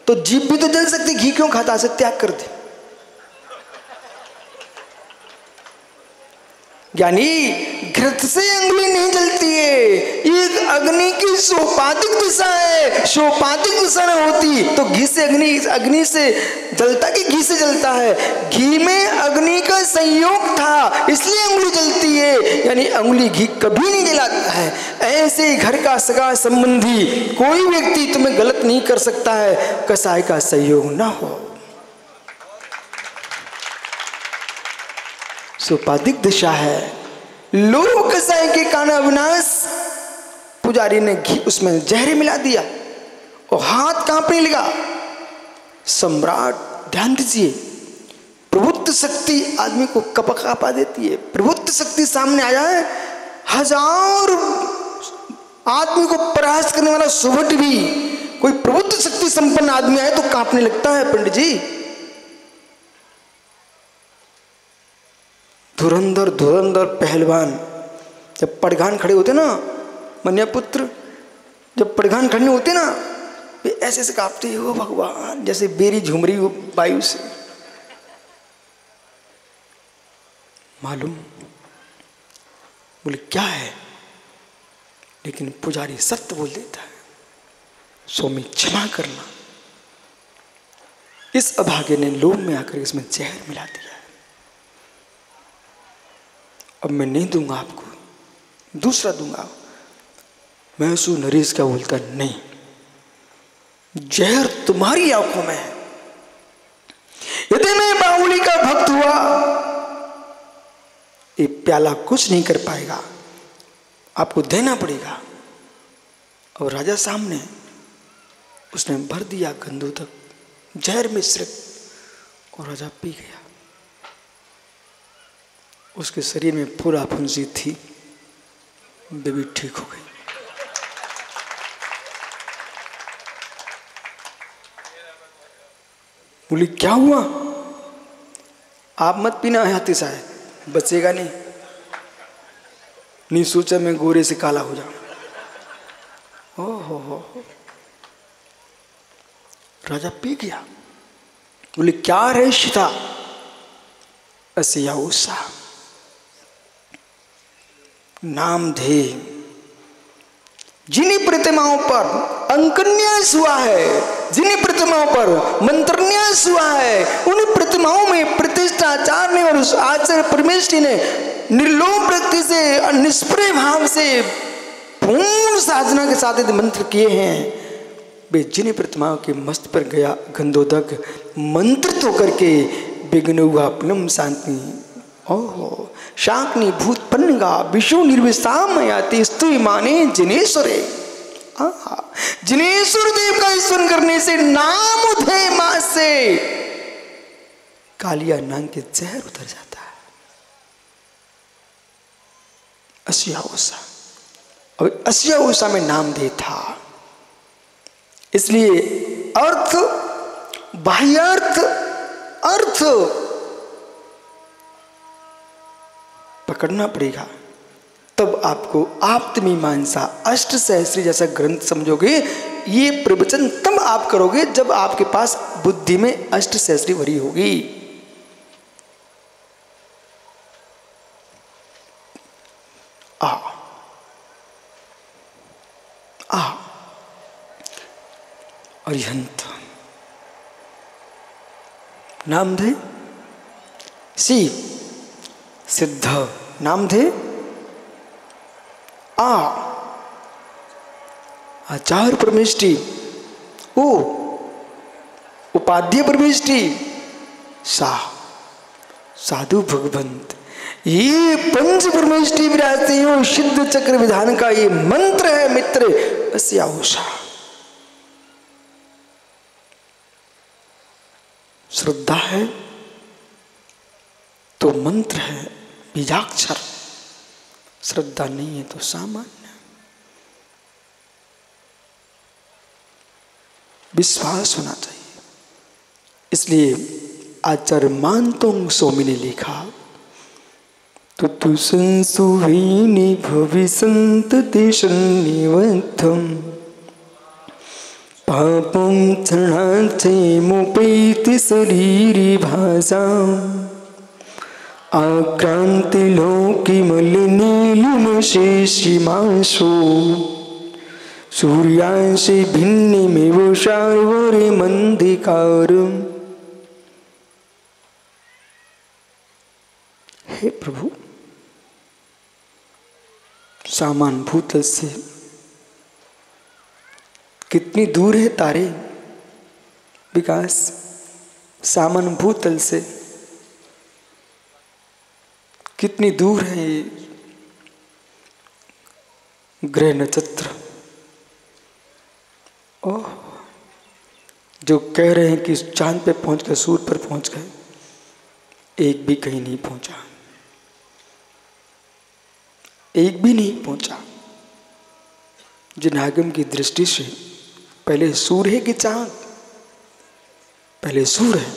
तो जीभ भी तो जल सकती, घी क्यों खाता? से त्याग कर दे। यानी घृत से अंगुली नहीं जलती है, एक अग्नि की सोपातिक दिशा है। सोपातिक दिशा न होती तो घी से अग्नि से जलता कि घी से जलता है? घी में अग्नि का संयोग था, इसलिए अंगुली जलती है। यानी अंगुली घी कभी नहीं जलाता है। ऐसे ही घर का सगा संबंधी कोई व्यक्ति तुम्हें गलत नहीं कर सकता है, कसाई का संयोग ना हो। सोपातिक दिशा है। लोभ कसाई के कारण अविनाश। पुजारी ने घी उसमें जहर मिला दिया और हाथ कांपने लगा। सम्राट, ध्यान दीजिए, प्रभुत्व शक्ति आदमी को कपा देती है। प्रभुत्व शक्ति सामने आ जाए, 1000 आदमी को परास्त करने वाला सुभट भी कोई प्रभुत्व शक्ति संपन्न आदमी आए तो कांपने लगता है। पंडित जी, धुरंधर धुरंधर पहलवान जब पड़घान खड़े होते ना, मन्या पुत्र जब पड़घान खड़े होते ना, वे ऐसे ऐसे कांपते हो भगवान, जैसे बेरी झूम रही हो वायु से। मालूम? बोले क्या है? लेकिन पुजारी सत्य बोल देता है, स्वामी क्षमा करना, इस अभागे ने लोभ में आकर इसमें जहर मिला दिया है। अब मैं नहीं दूंगा आपको, दूसरा दूंगा। मैसूर नरेश क्या बोलता? नहीं, जहर तुम्हारी आंखों में है। यदि मैं बाहुली का भक्त हुआ, ये प्याला कुछ नहीं कर पाएगा, आपको देना पड़ेगा। और राजा सामने उसने भर दिया गंदू तक जहर मिश्रित, और राजा पी गया। उसके शरीर में पूरा फुंसी थी, बेबी ठीक हो गई। बोली क्या हुआ? आप मत पीना है, हाथी साहब बचेगा नहीं। नहीं सोचा मैं गोरे से काला हो जाऊं। ओहो, राजा पी गया। बोले क्या रहस्य था? असिया उषा नामधेय, जिन्हीं प्रतिमाओं पर अंकन्यास हुआ है, जिन्हीं प्रतिमाओं पर मंत्रन्यास हुआ है, उन्हीं प्रतिमाओं में प्रतिष्ठा आचार्य ने और आचार्य परमेश्वरी ने निर्लोभ वृत्ति से, निष्प्रिय भाव से, पूर्ण साधना के साथ मंत्र किए हैं। वे जिन्हीं प्रतिमाओं के मस्त पर गया गंधोदक मंत्र तो करके विघ्न हुआ प्लम शांति। ओहो, शाकनी भूतपन्नगा विष्णु निर्विसामयाति स्तुति माने जिनेश्वरे। जिनेश्वर देव का स्मरण करने से नाम उधे मां से कालिया नांग के जहर उतर जाता है। असिया उषा, अब असिया उषा में नाम दे था, इसलिए अर्थ बाह्यार्थ अर्थ पकड़ना पड़ेगा, तब आपको आप्तमीमांसा अष्ट सहस्री जैसा ग्रंथ समझोगे। ये प्रवचन तब आप करोगे जब आपके पास बुद्धि में अष्ट सहस्री भरी होगी। अरिहंत नामधेय, सी सिद्ध नामधेय, आचार्य परमेष्टि, ओ उपाध्याय परमेष्टि, साधु भगवंत। ये पंच परमेष्टि विराजते हो। सिद्ध चक्र विधान का ये मंत्र है मित्र, अस्या उषा। श्रद्धा है तो मंत्र है बीजाक्षर, श्रद्धा नहीं है तो सामान्य। विश्वास होना चाहिए। इसलिए आचार्य मानतोंग स्वामी ने लिखा, तुतु संसुहीनि भविसंतति सन्निबद्धं पापं चरणाचेमुपैति शरीरी भासाम् आक्रांति लोकी मलिनीलुमशेषिमाशो सूर्यांशे भिन्नमेव शार्वरे मंदिकारम्। हे प्रभु, सामान भूतल से कितनी दूर है तारे विकास, सामान भूतल से कितनी दूर है ये ग्रह नक्षत्र। ओह, जो कह रहे हैं कि चांद पे पहुंच गए, सूर्य पर पहुंच गए, एक भी कहीं नहीं पहुंचा, एक भी नहीं पहुंचा। जनागम की दृष्टि से पहले सूर्य है कि चांद? पहले सूर्य है,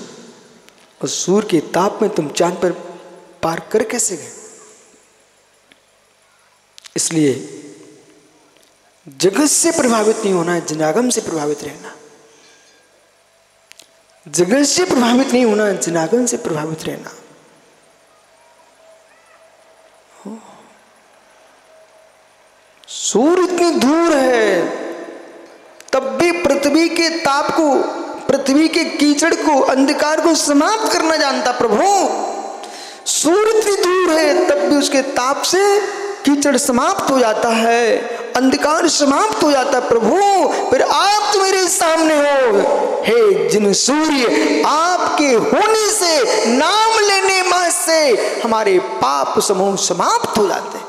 और सूर्य के ताप में तुम चांद पर पार कर कैसे गए? इसलिए जगत से प्रभावित नहीं होना है, जनागम से प्रभावित रहना। जगत से प्रभावित नहीं होना, जनागम से प्रभावित रहना। सूर्य इतनी दूर है, तब भी पृथ्वी के ताप को, पृथ्वी के कीचड़ को, अंधकार को समाप्त करना जानता प्रभु। सूर्य इतनी दूर है, तब भी उसके ताप से कीचड़ समाप्त हो जाता है, अंधकार समाप्त हो जाता है प्रभु। फिर आप तो मेरे सामने हो। हे जिन सूर्य, आपके होने से, नाम लेने मात्र से हमारे पाप समूह समाप्त हो जाते हैं।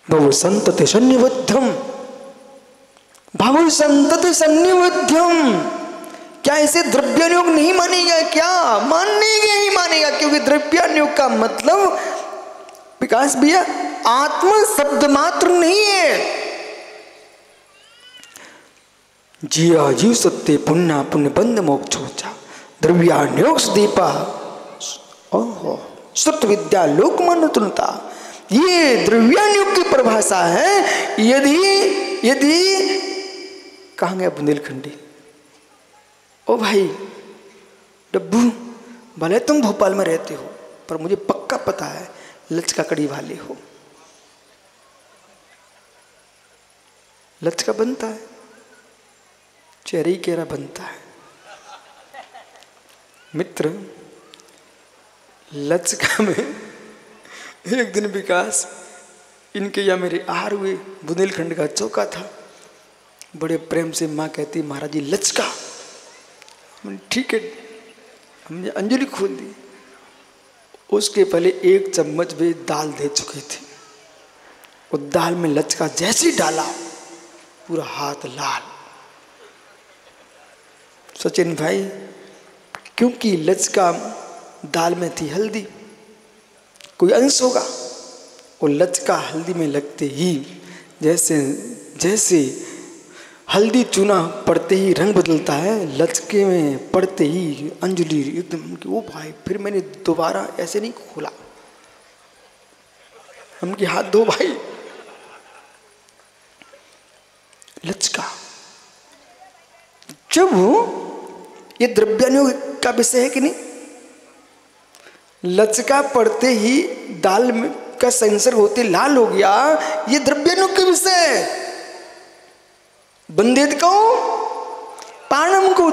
भव संतति सन्निबद्धम, भव संतति सन्निबद्धम। क्या इसे द्रव्यानुयोग नहीं मानेगा? क्या मानेगा ही मानेगा, क्योंकि द्रव्यानुयोग का मतलब विकास भैया आत्मा शब्द मात्र नहीं है। जिया जीव सत्य पुण्य पुण्य बंध मोक्ष द्रव्यानुयोग दीपा। ओहो, श्रुत विद्या लोकमान्य तुलता। ये द्रव्यानुयोग की परिभाषा है। यदि कहाँ गया बुंदेलखंडी? ओ भाई डब्बू, भले तुम भोपाल में रहते हो पर मुझे पक्का पता है लचका कड़ी वाले हो। लचका बनता है, चेहरे ही केरा बनता है। मित्र, लचका में एक दिन विकास इनके या मेरे आहार हुए, बुंदेलखंड का चौका था। बड़े प्रेम से माँ कहती महाराज जी लचका। ठीक है, हमने अंजलि खोल दी। उसके पहले 1 चम्मच वे दाल दे चुके थे। और दाल में लचका जैसे डाला पूरा हाथ लाल। सचिन भाई, क्योंकि लचका दाल में थी हल्दी, कोई अंश होगा। और लचका हल्दी में लगते ही जैसे हल्दी चूना पड़ते ही रंग बदलता है, लचके में पड़ते ही अंजलि एकदम कि ओ भाई। फिर मैंने दोबारा ऐसे नहीं खोला, हम कि हाथ धो भाई। लचका जब ये द्रव्यानुयोग का विषय है कि नहीं, लचका पड़ते ही दाल में का सेंसर होते लाल हो गया, ये द्रव्यानुयोग का विषय है। बंदेद को पाणम को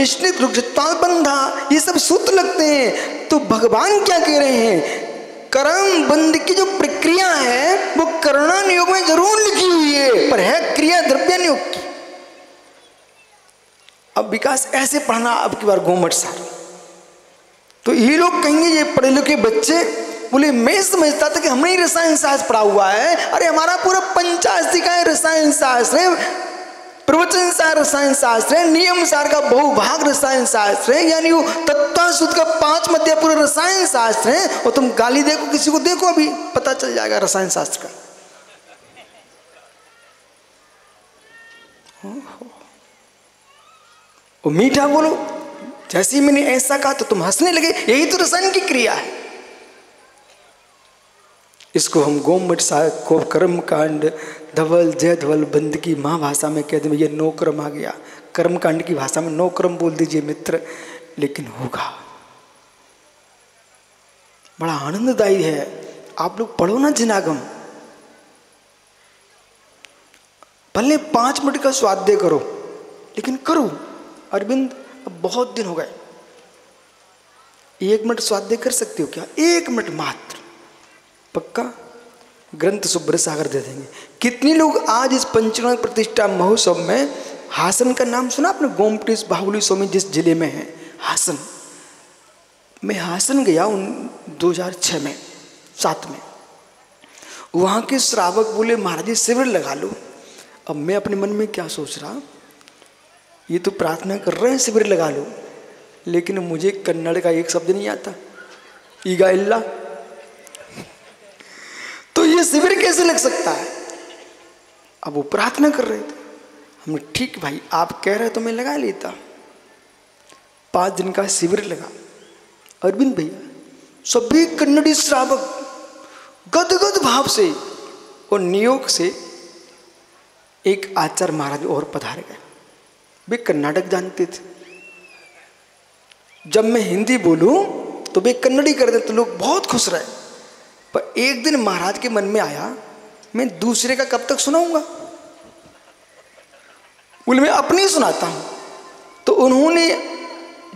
स्नित रुक्षताल बंधा, ये सब सूत्र लगते हैं। तो भगवान क्या कह रहे हैं? कर्म बंद की जो प्रक्रिया है वो करणानुयोग में जरूर लिखी हुई है, पर है क्रिया द्रव्यानुयोग की। अब विकास ऐसे पढ़ना अब की बार गोमठ सार। तो ये लोग कहेंगे ये पढ़े लिखे बच्चे, बोले मैं समझता था कि हमने ही रसायन शास्त्र पढ़ा हुआ है। अरे हमारा पूरा पंचाशी का रसायन शास्त्र है, प्रवचन सार रसायन शास्त्र है, नियम सार का बहुभाग रसायन शास्त्र है, यानी वो तत्वाशुद्ध का 5 मध्य पूरा रसायन शास्त्र है। और तुम गाली देखो किसी को, देखो अभी पता चल जाएगा रसायन शास्त्र का। वो मीठा बोलो, जैसे ही मैंने ऐसा कहा तो तुम हंसने लगे, यही तो रसायन की क्रिया है। इसको हम गोमठ साहब को कर्म कांड धवल जय धवल बंद की महाभाषा में कहते हैं, ये 9 क्रम आ गया। कर्म कांड की भाषा में 9 क्रम बोल दीजिए मित्र, लेकिन होगा। बड़ा आनंददायी है। आप लोग पढ़ो ना जिनागम, भले 5 मिनट का स्वाध्याय करो, लेकिन करो। अरविंद अब बहुत दिन हो गए, 1 मिनट स्वाध्याय कर सकते हो क्या? 1 मिनट मात्र, पक्का ग्रंथ सुब्र सागर दे देंगे। कितने लोग आज इस पंचनाम प्रतिष्ठा महोत्सव में, हासन का नाम सुना आपने? गोमटेश बाहुली स्वामी जिस जिले में है हासन। मैं हासन गया 2006 में 7 में। वहाँ के श्रावक बोले महाराज जी शिविर लगा लो। अब मैं अपने मन में क्या सोच रहा, ये तो प्रार्थना कर रहे हैं शिविर लगा लो, लेकिन मुझे कन्नड़ का एक शब्द नहीं आता, ईगा इल्ला, तो ये शिविर कैसे लग सकता है? अब वो प्रार्थना कर रहे थे, हमने ठीक भाई आप कह रहे तो मैं लगा लेता। 5 दिन का शिविर लगा। अरविंद भैया सभी कन्नड़ी श्रावक गदगद भाव से और नियोग से एक आचार्य महाराज और पधारे गए। वे कर्नाटक जानते थे। जब मैं हिंदी बोलूं तो वे कन्नड़ी कर देते, तो लोग बहुत खुश रहे। पर एक दिन महाराज के मन में आया, मैं दूसरे का कब तक सुनाऊंगा? बोले मैं अपनी सुनाता हूं। तो उन्होंने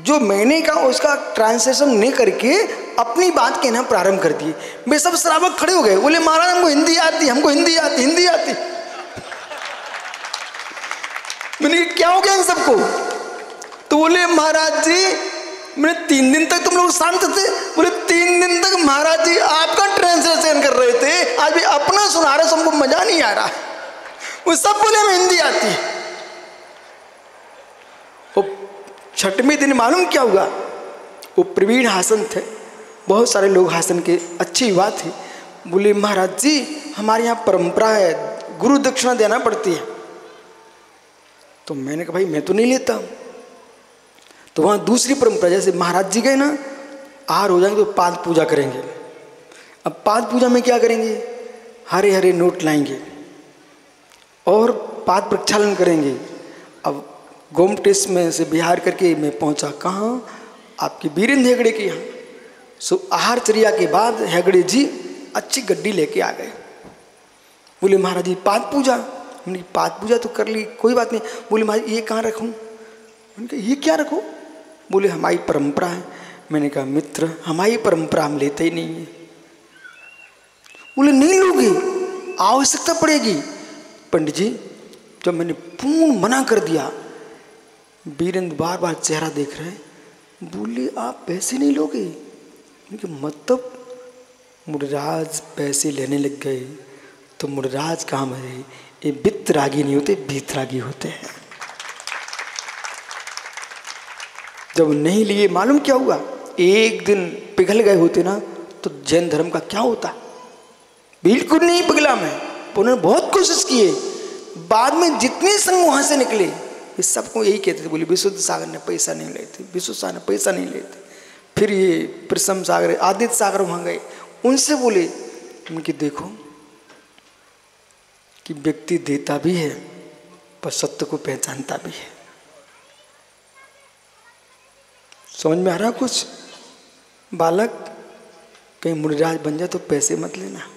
जो मैंने कहा उसका ट्रांसलेशन नहीं करके अपनी बात कहना प्रारंभ कर दिए। वे सब श्रावक खड़े हो गए, बोले महाराज हमको हिंदी आती, हमको हिंदी आती, हिंदी आती। मैंने क्या हो गया इन सबको? तो बोले महाराज जी मैंने 3 दिन तक तुम लोग शांत थे। बोले 3 दिन तक महाराज जी आपका ट्रांसलेशन कर रहे थे, आज भी अपना सुना रहे, सबको मजा नहीं आ रहा। वो सब बोले हमें हिंदी आती है। 6वें दिन मालूम क्या हुआ? वो प्रवीण हासन थे, बहुत सारे लोग हासन के अच्छी बात है। बोले महाराज जी हमारे यहाँ परंपरा है, गुरु दक्षिणा देना पड़ती है। तो मैंने कहा भाई मैं तो नहीं लेता। तो वहाँ दूसरी परंपरा, जैसे महाराज जी गए ना आहार हो जाएंगे तो पाद पूजा करेंगे। अब पाद पूजा में क्या करेंगे, हरे हरे नोट लाएंगे और पाद प्रक्षालन करेंगे। अब गोमटेस में से बिहार करके मैं पहुंचा कहाँ, आपके वीरेंद्र हेगड़े के यहाँ। सो आहार चर्या के बाद हेगड़े जी अच्छी गड्डी लेके आ गए। बोले महाराज जी पाद पूजा। हमने पाद पूजा तो कर ली, कोई बात नहीं। बोले महाराज ये कहाँ रखूँ। मैंने कहा ये क्या रखो। बोले हमारी परंपरा है। मैंने कहा मित्र हमारी परंपरा हम लेते ही नहीं है। बोले नहीं लोगे, आवश्यकता पड़ेगी। पंडित जी जब मैंने पूर्ण मना कर दिया, वीरेंद्र बार बार चेहरा देख रहे हैं, बोले आप पैसे नहीं लोगे। मतलब मुरराज पैसे लेने लग गए तो मुरराज काम है, ये वित्तरागी नहीं होते, भीतरागी होते हैं। जब नहीं लिए मालूम क्या हुआ, एक दिन पिघल गए होते ना तो जैन धर्म का क्या होता। बिल्कुल नहीं पिघला मैं, उन्होंने बहुत कोशिश की। बाद में जितने संघ वहां से निकले ये सबको यही कहते थे, बोले विशुद्ध सागर ने पैसा नहीं लेते, विशुद्ध सागर ने पैसा नहीं लेते। फिर ये प्रसम सागर, आदित्य सागर वहां गए, उनसे बोले उनकी देखो कि व्यक्ति देता भी है पर सत्य को पहचानता भी है। समझ में आ रहा कुछ। बालक कहीं मुनिराज बन जाए तो पैसे मत लेना।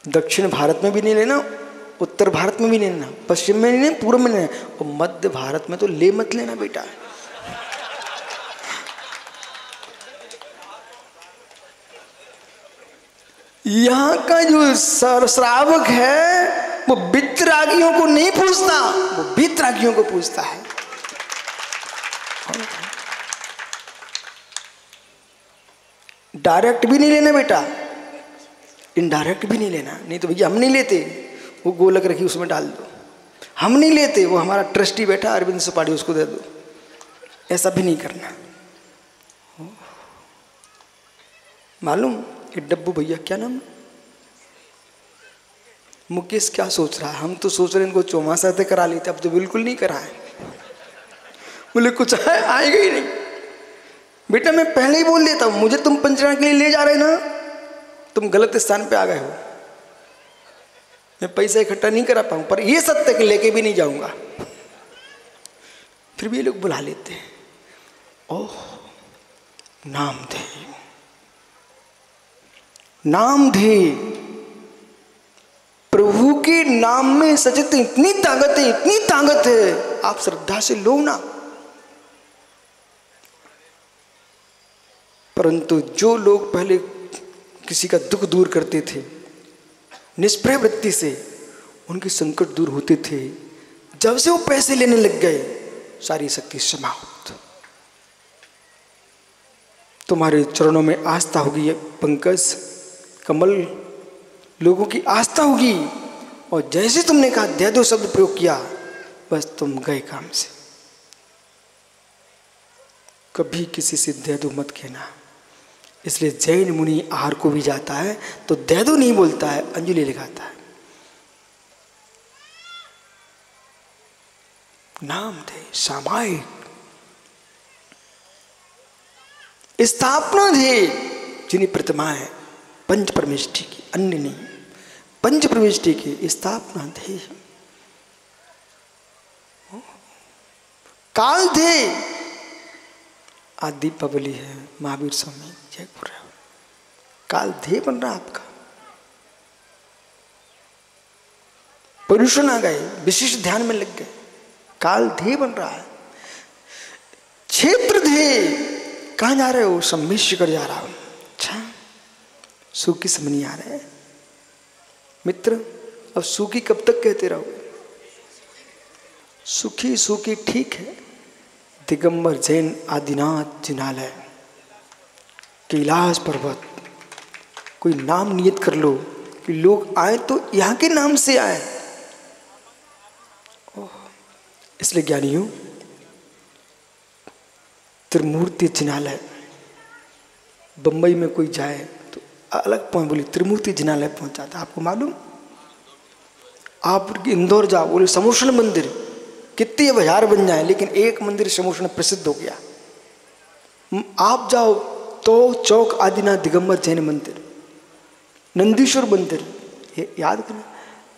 दक्षिण भारत में भी नहीं लेना, उत्तर भारत में भी नहीं लेना, पश्चिम में नहीं लेना, पूर्व में नहीं लेना, और मध्य भारत में तो ले मत लेना बेटा। यहाँ का जो श्रावक है वो वित्तरागियों को नहीं पूछता, वो वित्तरागियों को पूछता है। डायरेक्ट भी नहीं लेना बेटा, इनडायरेक्ट भी नहीं लेना। नहीं तो भैया हम नहीं लेते, वो गोलक रखी उसमें डाल दो। हम नहीं लेते, वो हमारा ट्रस्टी बैठा अरविंद सुपाड़ी उसको दे दो। ऐसा भी नहीं करना। मालूम ये डब्बू भैया क्या नाम, मुकेश क्या सोच रहा है, हम तो सोच रहे इनको चौमासा तक करा लेते, अब तो बिल्कुल नहीं कराए। बोले कुछ आएगा ही नहीं। बेटा मैं पहले ही बोल देता हूं, मुझे तुम पंचनामा के लिए ले जा रहे ना, तुम गलत स्थान पे आ गए हो। मैं पैसा इकट्ठा नहीं करा पाऊं, पर ये सत्य कि लेके भी नहीं जाऊंगा। फिर भी ये लोग बुला लेते हैं। ओह नामधेय, नामधेय, प्रभु के नाम में सचित इतनी ताकत है, इतनी ताकत है, आप श्रद्धा से लो ना। परंतु जो लोग पहले किसी का दुख दूर करते थे निष्प्रय वृत्ति से, उनके संकट दूर होते थे। जब से वो पैसे लेने लग गए, सारी शक्ति समाप्त। तुम्हारे चरणों में आस्था होगी पंकज कमल, लोगों की आस्था होगी, और जैसे तुमने कहा दे दो शब्द प्रयोग किया, बस तुम गए काम से। कभी किसी से दे दो मत कहना। इसलिए जैन मुनि आहार को भी जाता है तो दे दो नहीं बोलता है, अंजलि लगाता है। नाम दे सामायिक स्थापना दे, जिन्हें प्रतिमा है पंच परमेष्टि की, अन्य नहीं, पंच परमेष्टि की स्थापना दे। काल दे, आज दीपावली है, महावीर स्वामी जयपुर है, काल ध्येय बन रहा आपका। पुरुषन आ गए, विशिष्ट ध्यान में लग गए, काल ध्येय बन रहा है। क्षेत्र ध्येय, कहाँ जा रहे हो, सम्मिश्र कर जा रहा हूं। अच्छा सुखी समझ नहीं आ रहे हैं मित्र, अब सुखी कब तक कहते रहोगे। सुखी सुखी ठीक है। दिगंबर जैन आदिनाथ जिनालय, कैलाश पर्वत, कोई नाम नियत कर लो कि लोग आए तो यहाँ के नाम से आए। इसलिए ज्ञानियों त्रिमूर्ति जिनालय, बंबई में कोई जाए तो अलग पहुंच, बोले त्रिमूर्ति जिनालय पहुंचाता। आपको मालूम, आप इंदौर जाओ, बोले समोषण मंदिर, कितने हजार बन जाए, लेकिन एक मंदिर समोषण प्रसिद्ध हो गया। आप जाओ तो चौक आदिनाथ दिगंबर जैन मंदिर, नंदीश्वर मंदिर, ये याद करना।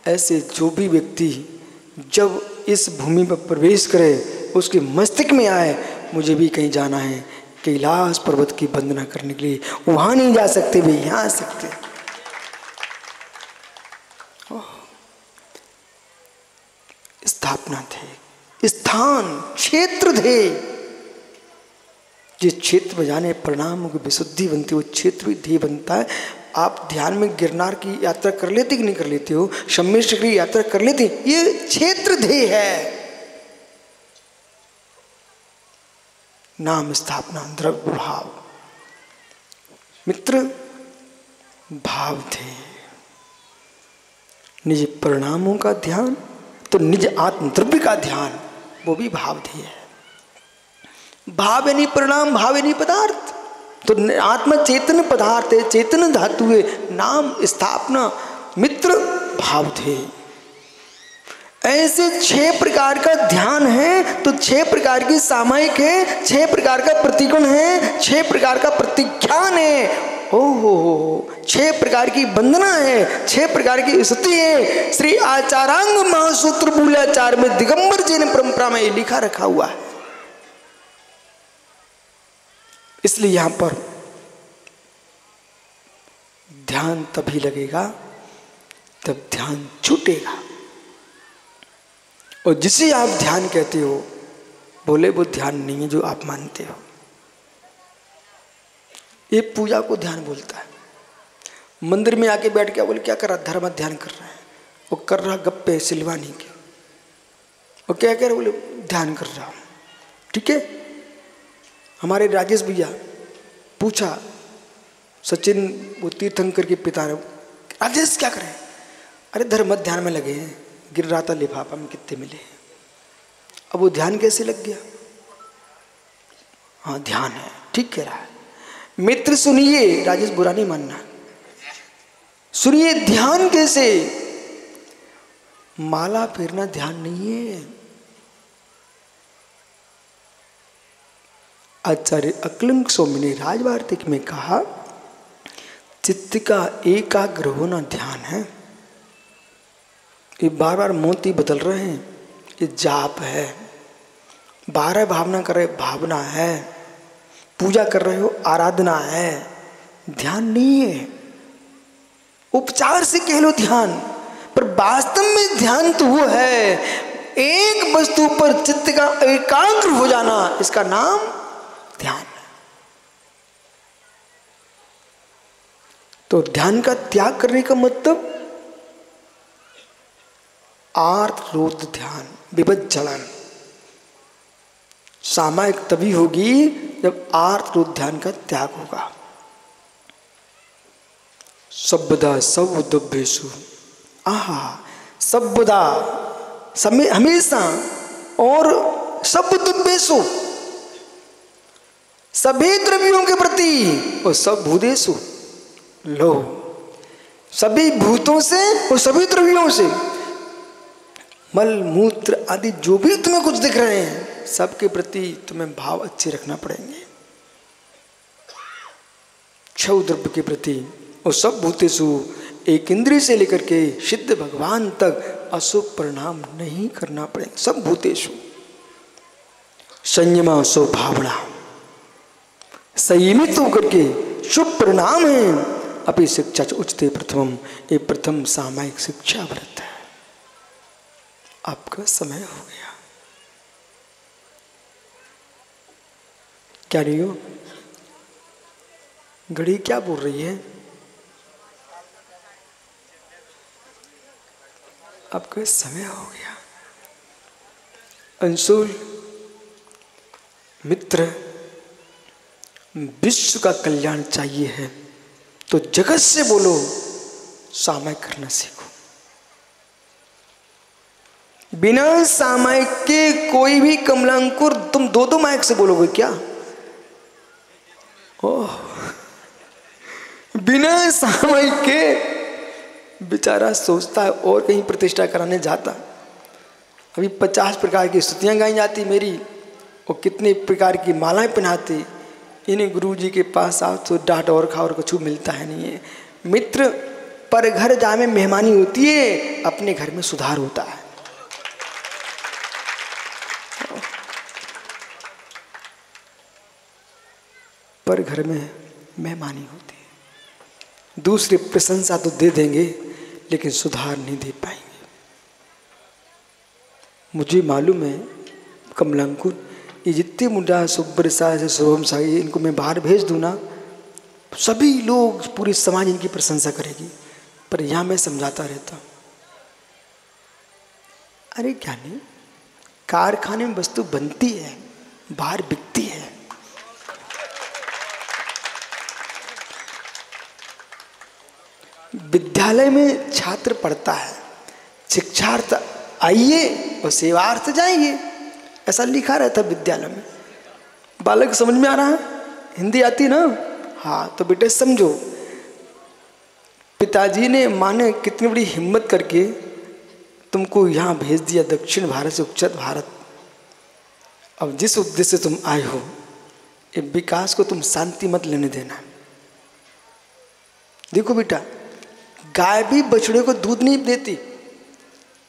ऐसे जो भी व्यक्ति जब इस भूमि पर प्रवेश करे उसके मस्तिष्क में आए मुझे भी कहीं जाना है, कैलाश पर्वत की वंदना करने के लिए, वहां नहीं जा सकते वे यहां आ सकते। स्थापना थे, स्थान क्षेत्र थे, जिस क्षेत्र में जाने परिणामों की विशुद्धि बनती है वो क्षेत्र भी ध्येय बनता है। आप ध्यान में गिरनार की यात्रा कर लेते कि नहीं कर लेते हो, शम्मेश्वर की यात्रा कर लेते, ये क्षेत्र ध्येय है। नाम स्थापना, द्रव्य भाव, मित्र भाव थे, निज परिणामों का ध्यान तो निज आत्म द्रव्य का ध्यान, वो भी भाव ध्येय है। भाव यानी परिणाम, भाव यानी पदार्थ, तो आत्मा चेतन पदार्थ है, चेतन धातु है। नाम स्थापना, मित्र भाव ध्येय। ऐसे 6 प्रकार का ध्यान है तो 6 प्रकार की सामायिक है, 6 प्रकार का प्रतिगुण है, 6 प्रकार का प्रतिख्यान है, ओहो 6 प्रकार की वंदना है, 6 प्रकार की स्तुति है। श्री आचारांग महासूत्र मूलाचार में दिगंबर जैन परंपरा में लिखा रखा हुआ है। इसलिए यहां पर ध्यान तभी लगेगा तब ध्यान छूटेगा। और जिसे आप ध्यान कहते हो बोले वो ध्यान नहीं है जो आप मानते हो। ये पूजा को ध्यान बोलता है। मंदिर में आके बैठ के बोले क्या कर रहा, धर्म ध्यान कर रहा है, वो कर रहा गप्पे सिलवानी के, वो क्या कह रहे, बोले ध्यान कर रहा हूँ। ठीक है, हमारे राजेश भैया पूछा, सचिन वो तीर्थंकर के पिता ने, राजेश क्या करें, अरे धर्म ध्यान में लगे हैं, गिर रहा था लिफाफा में कितने मिले। अब वो ध्यान कैसे लग गया, हाँ ध्यान है, ठीक कह रहा है। मित्र सुनिए, राजेश बुरा नहीं मानना, सुनिए ध्यान कैसे, माला फेरना ध्यान नहीं है। आचार्य अकलंक स्वामी ने राजवार्तिक में कहा चित्त का एकाग्र होना ध्यान है। ये बार बार मोती बदल रहे हैं, ये जाप है, 12 भावना कर रहे भावना है, पूजा कर रहे हो आराधना है, ध्यान नहीं है। उपचार से कह लो ध्यान, पर वास्तव में ध्यान तो वो है एक वस्तु पर चित्त का एकाग्र हो जाना, इसका नाम ध्यान है। तो ध्यान का त्याग करने का मतलब आर्त रोध ध्यान, विभज्जलन सामायिक तभी होगी जब आर्त रोध ध्यान का त्याग होगा। सब्बदा सवुद्भेषु, आहा सब्बदा समय हमेशा, और सवुद्भेषु सभी द्रव्यों के प्रति, और सब भूतेषु, लो सभी भूतों से और सभी द्रव्यों से, मल मूत्र आदि जो भी तुम्हें कुछ दिख रहे हैं सबके प्रति तुम्हें भाव अच्छे रखना पड़ेंगे। क्षय द्रव्य के प्रति और सब भूतेषु, एक इंद्रिय से लेकर के सिद्ध भगवान तक अशुभ परिणाम नहीं करना पड़ेगा। सब भूतेषु संयमा सो भावना, संयमित होकर के शुभ परिणाम है। अपनी शिक्षा उच्चते प्रथमम, ये प्रथम सामायिक शिक्षा व्रत है। आपका समय हो गया, क्या नहीं हो, घड़ी क्या बोल रही है, आपका समय हो गया। अंशुल मित्र, विश्व का कल्याण चाहिए है तो जगत से बोलो, सामायिक करना सीखो। बिना सामायिक के कोई भी कमलांकुर तुम 2-2 माइक से बोलोगे क्या? ओह, बिना सामायिक के बेचारा सोचता है और कहीं प्रतिष्ठा कराने जाता। अभी 50 प्रकार की स्तुतियां गाई जाती मेरी, और कितने प्रकार की मालाएं पहनाती, इन्हें गुरु जी के पास आओ तो डांट और खाओ और कुछ मिलता है नहीं है। मित्र पर घर जामे मेहमानी होती है, अपने घर में सुधार होता है। पर घर में मेहमानी होती है। दूसरे प्रशंसा तो दे देंगे लेकिन सुधार नहीं दे पाएंगे। मुझे मालूम है कमलांकुर, ये जितने मुंडा सुब्र सा से शुभम सा, इनको मैं बाहर भेज दूँ ना, सभी लोग पूरी समाज इनकी प्रशंसा करेगी। पर यहाँ मैं समझाता रहता हूँ, अरे क्या नहीं, कारखाने में वस्तु बनती है, बाहर बिकती है। विद्यालय में छात्र पढ़ता है, शिक्षार्थ आइए और सेवार्थ जाइए, ऐसा लिखा रहता है विद्यालय में। बालक समझ में आ रहा है? हिंदी आती ना? हाँ, तो बेटे समझो, पिताजी ने माँ ने कितनी बड़ी हिम्मत करके तुमको यहाँ भेज दिया दक्षिण भारत से उत्तर भारत। अब जिस उद्देश्य से तुम आए हो, ये विकास को तुम शांति मत लेने देना। देखो बेटा, गाय भी बछड़े को दूध नहीं देती।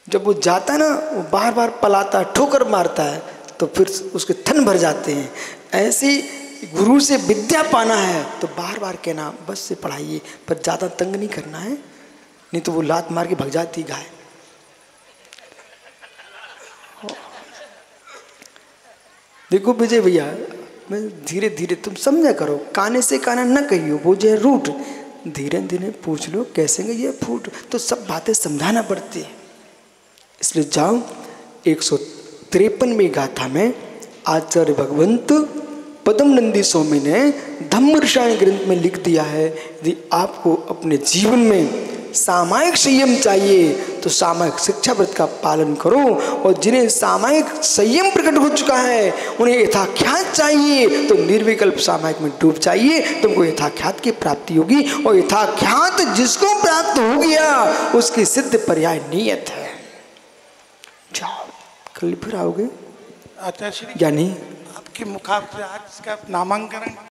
जब वो जाता है ना, वो बार बार पलाता है, ठोकर मारता है, तो फिर उसके थन भर जाते हैं। ऐसे गुरु से विद्या पाना है तो बार बार कहना बस से पढ़ाइए, पर ज़्यादा तंग नहीं करना है, नहीं तो वो लात मार के भग जाती गाय। देखो विजय भैया, मैं धीरे धीरे तुम समझा करो, काने से काना न कहियो, वो जो है रूट, धीरे धीरे पूछ लो कैसे गई ये फूट, तो सब बातें समझाना पड़ती है। इसलिए जाओ 153वें गाथा में आचार्य भगवंत पद्म नंदी स्वामी ने धम्मरसायन ग्रंथ में लिख दिया है, यदि आपको अपने जीवन में सामायिक संयम चाहिए तो सामायिक शिक्षा व्रत का पालन करो, और जिन्हें सामायिक संयम प्रकट हो चुका है उन्हें यथाख्यात चाहिए तो निर्विकल्प सामायिक में डूब चाहिए, तुमको यथाख्यात की प्राप्ति होगी। और यथाख्यात जिसको प्राप्त हो गया उसकी सिद्ध पर्याय नियत है। जाओ, कल फिर आओगे आचार्य श्री ज्ञानी, आपके मुखाग्र आज इसका नामांकन